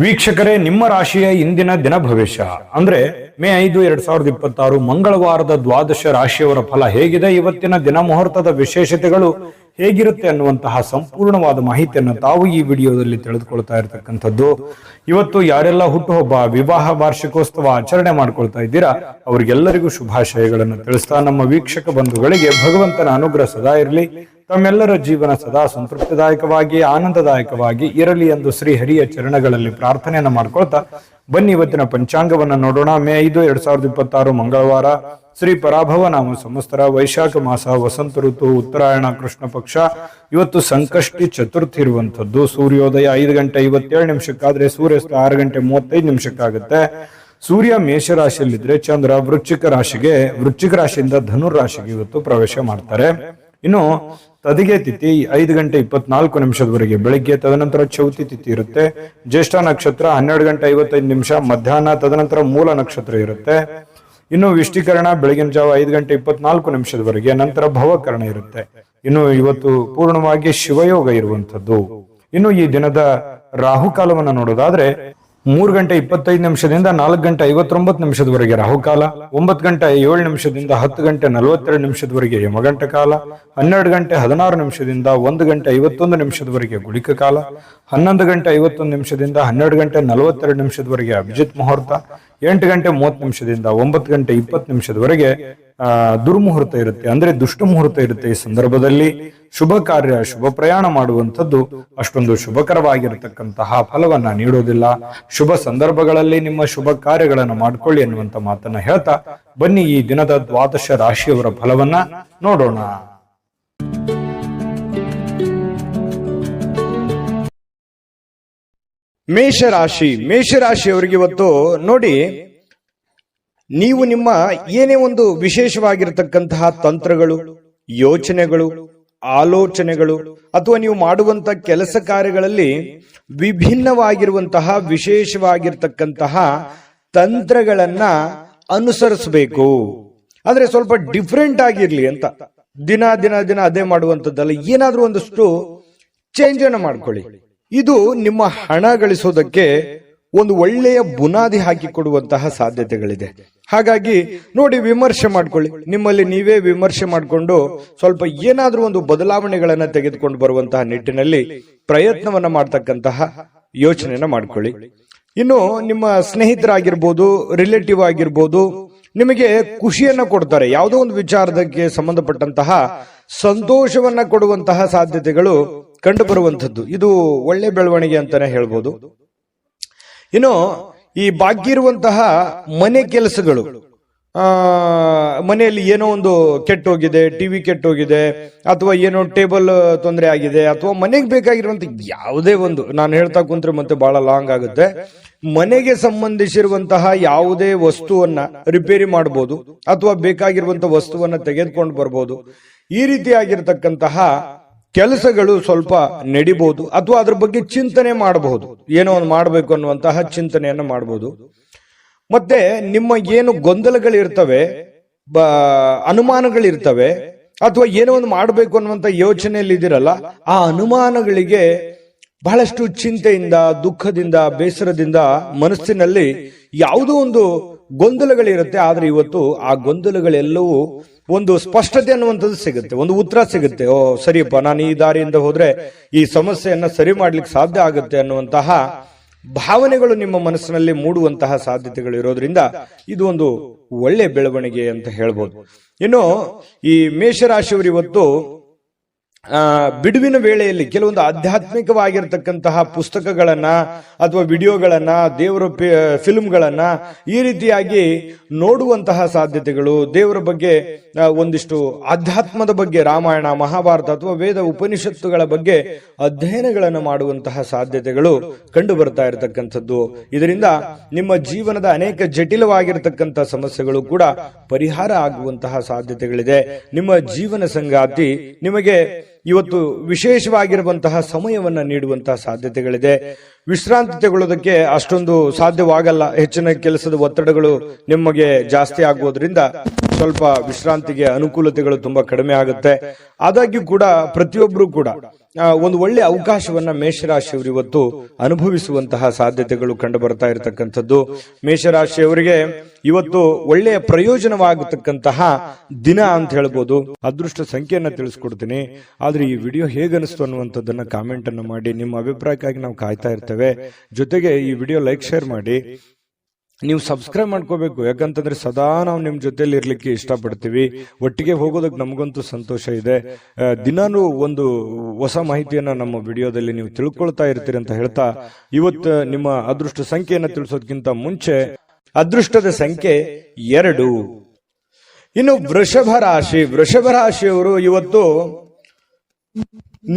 ವೀಕ್ಷಕರೇ, ನಿಮ್ಮ ರಾಶಿಯ ಇಂದಿನ ದಿನ ಭವಿಷ್ಯ ಅಂದ್ರೆ ಮೇ 5, 2026 ಮಂಗಳವಾರದ ದ್ವಾದಶ ರಾಶಿಯವರ ಫಲ ಹೇಗಿದೆ, ಇವತ್ತಿನ ದಿನ ಮುಹೂರ್ತದ ವಿಶೇಷತೆಗಳು ಹೇಗಿರುತ್ತೆ ಅನ್ನುವಂತಹ ಸಂಪೂರ್ಣವಾದ ಮಾಹಿತಿಯನ್ನು ತಾವು ಈ ವಿಡಿಯೋದಲ್ಲಿ ತಿಳಿದುಕೊಳ್ತಾ ಇರತಕ್ಕಂಥದ್ದು. ಇವತ್ತು ಯಾರೆಲ್ಲ ಹುಟ್ಟುಹಬ್ಬ, ವಿವಾಹ ವಾರ್ಷಿಕೋತ್ಸವ ಆಚರಣೆ ಮಾಡ್ಕೊಳ್ತಾ ಇದ್ದೀರಾ ಅವರಿಗೆಲ್ಲರಿಗೂ ಶುಭಾಶಯಗಳನ್ನು ತಿಳಿಸ್ತಾ ನಮ್ಮ ವೀಕ್ಷಕ ಬಂಧುಗಳಿಗೆ ಭಗವಂತನ ಅನುಗ್ರಹ ಸದಾ ಇರಲಿ, ತಮ್ಮೆಲ್ಲರ ಜೀವನ ಸದಾ ಸಂತೃಪ್ತಿದಾಯಕವಾಗಿ ಆನಂದದಾಯಕವಾಗಿ ಇರಲಿ ಎಂದು ಶ್ರೀ ಹರಿಯ ಚರಣಗಳಲ್ಲಿ ಪ್ರಾರ್ಥನೆಯನ್ನು ಮಾಡ್ಕೊಳ್ತಾ ಬನ್ನಿ ಇವತ್ತಿನ ಪಂಚಾಂಗವನ್ನ ನೋಡೋಣ. ಮೇ 5, 2026 ಮಂಗಳವಾರ, ಶ್ರೀ ಪರಾಭವ ನಾಮ ಸಂವತ್ಸರ, ವೈಶಾಖ ಮಾಸ, ವಸಂತ ಋತು, ಉತ್ತರಾಯಣ, ಕೃಷ್ಣ ಪಕ್ಷ. ಇವತ್ತು ಸಂಕಷ್ಟಿ ಚತುರ್ಥಿ ಇರುವಂತದ್ದು. ಸೂರ್ಯೋದಯ 5 ಗಂಟೆ 57 ನಿಮಿಷಕ್ಕಾದ್ರೆ ಸೂರ್ಯಾಸ್ತ 6 ಗಂಟೆ 35 ನಿಮಿಷಕ್ಕಾಗುತ್ತೆ. ಸೂರ್ಯ ಮೇಷರಾಶಿಯಲ್ಲಿದ್ರೆ ಚಂದ್ರ ವೃಶ್ಚಿಕ ರಾಶಿಯಿಂದ ಧನುರ್ ರಾಶಿಗೆ ಇವತ್ತು ಪ್ರವೇಶ ಮಾಡ್ತಾರೆ. ಇನ್ನು ತದಿಗೆ ತಿಥಿ 5 ಗಂಟೆ 24 ನಿಮಿಷದವರೆಗೆ ಬೆಳಿಗ್ಗೆ, ತದನಂತರ ಚೌತಿ ತಿಥಿ ಇರುತ್ತೆ. ಜ್ಯೇಷ್ಠ ನಕ್ಷತ್ರ 12 ಗಂಟೆ 55 ನಿಮಿಷ ಮಧ್ಯಾಹ್ನ, ತದನಂತರ ಮೂಲ ನಕ್ಷತ್ರ ಇರುತ್ತೆ. ಇನ್ನು ವಿಷ್ಟಿಕರಣ ಬೆಳಗಿನ ಜಾವ 5 ಗಂಟೆ 24 ನಿಮಿಷದವರೆಗೆ, ನಂತರ ಭವಕರಣ ಇರುತ್ತೆ. ಇನ್ನು ಇವತ್ತು ಪೂರ್ಣವಾಗಿ ಶಿವಯೋಗ ಇರುವಂತದ್ದು. ಇನ್ನು ಈ ದಿನದ ರಾಹುಕಾಲವನ್ನು ನೋಡೋದಾದ್ರೆ 3 ಗಂಟೆ 25 ನಿಮಿಷದಿಂದ 4 ಗಂಟೆ 59 ನಿಮಿಷದವರೆಗೆ ರಾಹುಕಾಲ, 9 ಗಂಟೆ 7 ನಿಮಿಷದಿಂದ 10 ಗಂಟೆ 42 ನಿಮಿಷದವರೆಗೆ ಯಮಗಂಟ ಕಾಲ, 12 ಗಂಟೆ 16 ನಿಮಿಷದಿಂದ 1 ಗಂಟೆ 51 ನಿಮಿಷದವರೆಗೆ ಗುಳಿಕ ಕಾಲ, 11 ಗಂಟೆ 51 ನಿಮಿಷದಿಂದ 12 ಗಂಟೆ 42 ನಿಮಿಷದವರೆಗೆ ಅಭಿಜಿತ್ ಮುಹೂರ್ತ, 8 ಗಂಟೆ 30 ನಿಮಿಷದಿಂದ 9 ಗಂಟೆ 20 ನಿಮಿಷದವರೆಗೆ ದುರ್ಮುಹೂರ್ತ ಇರುತ್ತೆ, ಅಂದ್ರೆ ದುಷ್ಟ ಮುಹೂರ್ತ ಇರುತ್ತೆ. ಈ ಸಂದರ್ಭದಲ್ಲಿ ಶುಭ ಕಾರ್ಯ, ಶುಭ ಪ್ರಯಾಣ ಮಾಡುವಂಥದ್ದು ಅಷ್ಟೊಂದು ಶುಭಕರವಾಗಿರತಕ್ಕಂತಹ ಫಲವನ್ನ ನೀಡೋದಿಲ್ಲ. ಶುಭ ಸಂದರ್ಭಗಳಲ್ಲಿ ನಿಮ್ಮ ಶುಭ ಕಾರ್ಯಗಳನ್ನು ಮಾಡ್ಕೊಳ್ಳಿ ಎನ್ನುವಂತ ಮಾತನ್ನ ಹೇಳ್ತಾ ಬನ್ನಿ ಈ ದಿನದ ದ್ವಾದಶ ರಾಶಿಯವರ ಫಲವನ್ನ ನೋಡೋಣ. ಮೇಷರಾಶಿಯವರಿಗೆ ಇವತ್ತು ನೋಡಿ, ನೀವು ನಿಮ್ಮ ಏನೇ ಒಂದು ವಿಶೇಷವಾಗಿರತಕ್ಕಂತಹ ತಂತ್ರಗಳು, ಯೋಚನೆಗಳು, ಆಲೋಚನೆಗಳು ಅಥವಾ ನೀವು ಮಾಡುವಂತ ಕೆಲಸ ಕಾರ್ಯಗಳಲ್ಲಿ ವಿಭಿನ್ನವಾಗಿರುವಂತಹ ವಿಶೇಷವಾಗಿರ್ತಕ್ಕಂತಹ ತಂತ್ರಗಳನ್ನ ಅನುಸರಿಸಬೇಕು. ಆದ್ರೆ ಸ್ವಲ್ಪ ಡಿಫ್ರೆಂಟ್ ಆಗಿರ್ಲಿ ಅಂತ ದಿನ ದಿನ ದಿನ ಅದೇ ಮಾಡುವಂತದ್ದಲ್ಲ, ಏನಾದ್ರೂ ಒಂದಷ್ಟು ಚೇಂಜ್ ಅನ್ನು ಮಾಡ್ಕೊಳ್ಳಿ. ಇದು ನಿಮ್ಮ ಹಣ ಗಳಿಸೋದಕ್ಕೆ ಒಂದು ಒಳ್ಳೆಯ ಬುನಾದಿ ಹಾಕಿಕೊಡುವಂತಹ ಸಾಧ್ಯತೆಗಳಿದೆ. ಹಾಗಾಗಿ ನೋಡಿ, ವಿಮರ್ಶೆ ಮಾಡ್ಕೊಳ್ಳಿ, ನಿಮ್ಮಲ್ಲಿ ನೀವೇ ವಿಮರ್ಶೆ ಮಾಡಿಕೊಂಡು ಸ್ವಲ್ಪ ಏನಾದ್ರೂ ಒಂದು ಬದಲಾವಣೆಗಳನ್ನ ತೆಗೆದುಕೊಂಡು ಬರುವಂತಹ ನಿಟ್ಟಿನಲ್ಲಿ ಪ್ರಯತ್ನವನ್ನ ಮಾಡ್ತಕ್ಕಂತಹ ಯೋಚನೆಯನ್ನ ಮಾಡ್ಕೊಳ್ಳಿ. ಇನ್ನು ನಿಮ್ಮ ಸ್ನೇಹಿತರಾಗಿರ್ಬೋದು, ರಿಲೇಟಿವ್ ಆಗಿರ್ಬೋದು, ನಿಮಗೆ ಖುಷಿಯನ್ನ ಕೊಡ್ತಾರೆ, ಯಾವುದೋ ಒಂದು ವಿಚಾರದಕ್ಕೆ ಸಂಬಂಧಪಟ್ಟಂತಹ ಸಂತೋಷವನ್ನ ಕೊಡುವಂತಹ ಸಾಧ್ಯತೆಗಳು ಕಂಡು ಬರುವಂತದ್ದು. ಇದು ಒಳ್ಳೆ ಬೆಳವಣಿಗೆ ಅಂತಾನೆ ಹೇಳ್ಬೋದು. ಇನ್ನು ಈ ಬಾಕಿ ಇರುವಂತಹ ಮನೆ ಕೆಲಸಗಳು, ಮನೆಯಲ್ಲಿ ಏನೋ ಒಂದು ಕೆಟ್ಟೋಗಿದೆ, ಟಿವಿ ಕೆಟ್ಟೋಗಿದೆ, ಅಥವಾ ಏನೋ ಟೇಬಲ್ ತೊಂದರೆ ಆಗಿದೆ, ಅಥವಾ ಮನೆಗೆ ಬೇಕಾಗಿರುವಂತ ಯಾವುದೇ ಒಂದು, ನಾನು ಹೇಳ್ತಾ ಕುಂತ್ರೆ ಮತ್ತೆ ಬಹಳ ಲಾಂಗ್ ಆಗುತ್ತೆ, ಮನೆಗೆ ಸಂಬಂಧಿಸಿರುವಂತಹ ಯಾವುದೇ ವಸ್ತುವನ್ನ ರಿಪೇರಿ ಮಾಡಬಹುದು ಅಥವಾ ಬೇಕಾಗಿರುವಂತಹ ವಸ್ತುವನ್ನ ತೆಗೆದುಕೊಂಡು ಬರ್ಬೋದು. ಈ ರೀತಿಯಾಗಿರ್ತಕ್ಕಂತಹ ಕೆಲಸಗಳು ಸ್ವಲ್ಪ ನಡಿಬಹುದು, ಅಥವಾ ಅದ್ರ ಬಗ್ಗೆ ಚಿಂತನೆ ಮಾಡಬಹುದು, ಏನೋ ಒಂದು ಮಾಡಬೇಕು ಅನ್ನುವಂತಹ ಚಿಂತನೆಯನ್ನ ಮಾಡಬಹುದು. ಮತ್ತೆ ನಿಮ್ಮ ಏನು ಗೊಂದಲಗಳಿರ್ತವೆ, ಅನುಮಾನಗಳಿರ್ತವೆ, ಅಥವಾ ಏನೋ ಒಂದು ಮಾಡಬೇಕು ಅನ್ನುವಂತ ಯೋಚನೆಯಲ್ಲಿ ಇದಿರಲ್ಲ, ಆ ಅನುಮಾನಗಳಿಗೆ ಬಹಳಷ್ಟು ಚಿಂತೆಯಿಂದ, ದುಃಖದಿಂದ, ಬೇಸರದಿಂದ ಮನಸ್ಸಿನಲ್ಲಿ ಯಾವುದೋ ಒಂದು ಗೊಂದಲಗಳಿರುತ್ತೆ. ಆದ್ರೆ ಇವತ್ತು ಆ ಗೊಂದಲಗಳೆಲ್ಲವೂ ಒಂದು ಸ್ಪಷ್ಟತೆ ಅನ್ನುವಂಥದ್ದು ಸಿಗುತ್ತೆ, ಒಂದು ಉತ್ತರ ಸಿಗುತ್ತೆ. ಓ ಸರಿಯಪ್ಪ, ನಾನು ಈ ದಾರಿಯಿಂದ ಹೋದ್ರೆ ಈ ಸಮಸ್ಯೆಯನ್ನ ಸರಿ ಮಾಡ್ಲಿಕ್ಕೆ ಸಾಧ್ಯ ಆಗುತ್ತೆ ಅನ್ನುವಂತಹ ಭಾವನೆಗಳು ನಿಮ್ಮ ಮನಸ್ಸಿನಲ್ಲಿ ಮೂಡುವಂತಹ ಸಾಧ್ಯತೆಗಳು ಇರೋದ್ರಿಂದ ಇದು ಒಂದು ಒಳ್ಳೆ ಬೆಳವಣಿಗೆ ಅಂತ ಹೇಳ್ಬೋದು. ಇನ್ನು ಈ ಮೇಷರಾಶಿಯವರು ಇವತ್ತು ಬಿಡುವಿನ ವೇಳೆಯಲ್ಲಿ ಕೆಲವೊಂದು ಆಧ್ಯಾತ್ಮಿಕವಾಗಿರ್ತಕ್ಕಂತಹ ಪುಸ್ತಕಗಳನ್ನ ಅಥವಾ ವಿಡಿಯೋಗಳನ್ನ, ದೇವರ ಫಿಲ್ಮ್ಗಳನ್ನ ಈ ರೀತಿಯಾಗಿ ನೋಡುವಂತಹ ಸಾಧ್ಯತೆಗಳು, ದೇವರ ಬಗ್ಗೆ ಒಂದಿಷ್ಟು ಆಧ್ಯಾತ್ಮದ ಬಗ್ಗೆ, ರಾಮಾಯಣ, ಮಹಾಭಾರತ ಅಥವಾ ವೇದ ಉಪನಿಷತ್ತುಗಳ ಬಗ್ಗೆ ಅಧ್ಯಯನಗಳನ್ನು ಮಾಡುವಂತಹ ಸಾಧ್ಯತೆಗಳು ಕಂಡು ಬರ್ತಾ ಇರತಕ್ಕಂಥದ್ದು. ಇದರಿಂದ ನಿಮ್ಮ ಜೀವನದ ಅನೇಕ ಜಟಿಲವಾಗಿರತಕ್ಕಂತಹ ಸಮಸ್ಯೆಗಳು ಕೂಡ ಪರಿಹಾರ ಆಗುವಂತಹ ಸಾಧ್ಯತೆಗಳಿದೆ. ನಿಮ್ಮ ಜೀವನ ಸಂಗಾತಿ ನಿಮಗೆ ಇವತ್ತು ವಿಶೇಷವಾಗಿರುವಂತಹ ಸಮಯವನ್ನ ನೀಡುವಂತಹ ಸಾಧ್ಯತೆಗಳಿದೆ. ವಿಶ್ರಾಂತಿ ತಗೊಳ್ಳೋದಕ್ಕೆ ಅಷ್ಟೊಂದು ಸಾಧ್ಯವಾಗಲ್ಲ, ಹೆಚ್ಚಿನ ಕೆಲಸದ ಒತ್ತಡಗಳು ನಿಮಗೆ ಜಾಸ್ತಿ ಆಗುವುದರಿಂದ ಸ್ವಲ್ಪ ವಿಶ್ರಾಂತಿಗೆ ಅನುಕೂಲತೆಗಳು ತುಂಬಾ ಕಡಿಮೆ ಆಗುತ್ತೆ. ಆದಾಗ್ಯೂ ಕೂಡ ಪ್ರತಿಯೊಬ್ಬರು ಕೂಡ ಒಂದು ಒಳ್ಳೆ ಅವಕಾಶವನ್ನ ಮೇಷರಾಶಿಯವರು ಇವತ್ತು ಅನುಭವಿಸುವಂತಹ ಸಾಧ್ಯತೆಗಳು ಕಂಡು ಬರ್ತಾ ಇರತಕ್ಕಂಥದ್ದು. ಮೇಷರಾಶಿಯವರಿಗೆ ಇವತ್ತು ಒಳ್ಳೆಯ ಪ್ರಯೋಜನವಾಗತಕ್ಕಂತಹ ದಿನ ಅಂತ ಹೇಳ್ಬೋದು. ಅದೃಷ್ಟ ಸಂಖ್ಯೆಯನ್ನ ತಿಳಿಸ್ಕೊಡ್ತೀನಿ, ಆದ್ರೆ ಈ ವಿಡಿಯೋ ಹೇಗನಿಸ್ತು ಅನ್ನುವಂಥದ್ದನ್ನ ಕಾಮೆಂಟ್ ಅನ್ನು ಮಾಡಿ. ನಿಮ್ಮ ಅಭಿಪ್ರಾಯಕ್ಕಾಗಿ ನಾವು ಕಾಯ್ತಾ ಇರ್ತೇವೆ. ಜೊತೆಗೆ ಈ ವಿಡಿಯೋ ಲೈಕ್ ಶೇರ್ ಮಾಡಿ. ನೀವು ಸಬ್ಸ್ಕ್ರೈಬ್ ಮಾಡ್ಕೋಬೇಕು, ಯಾಕಂತಂದ್ರೆ ಸದಾ ನಾವು ನಿಮ್ ಜೊತೆಲಿ ಇರ್ಲಿಕ್ಕೆ ಇಷ್ಟಪಡ್ತೀವಿ. ಒಟ್ಟಿಗೆ ಹೋಗೋದಕ್ಕೆ ನಮಗಂತೂ ಸಂತೋಷ ಇದೆ. ದಿನಾನು ಒಂದು ಹೊಸ ಮಾಹಿತಿಯನ್ನ ನಮ್ಮ ವಿಡಿಯೋದಲ್ಲಿ ನೀವು ತಿಳ್ಕೊಳ್ತಾ ಇರ್ತೀರಿ ಅಂತ ಹೇಳ್ತಾ, ಇವತ್ತು ನಿಮ್ಮ ಅದೃಷ್ಟ ಸಂಖ್ಯೆಯನ್ನ ತಿಳಿಸೋದಕ್ಕಿಂತ ಮುಂಚೆ ಅದೃಷ್ಟದ ಸಂಖ್ಯೆ 2. ಇನ್ನು ವೃಷಭ ರಾಶಿಯವರು ಇವತ್ತು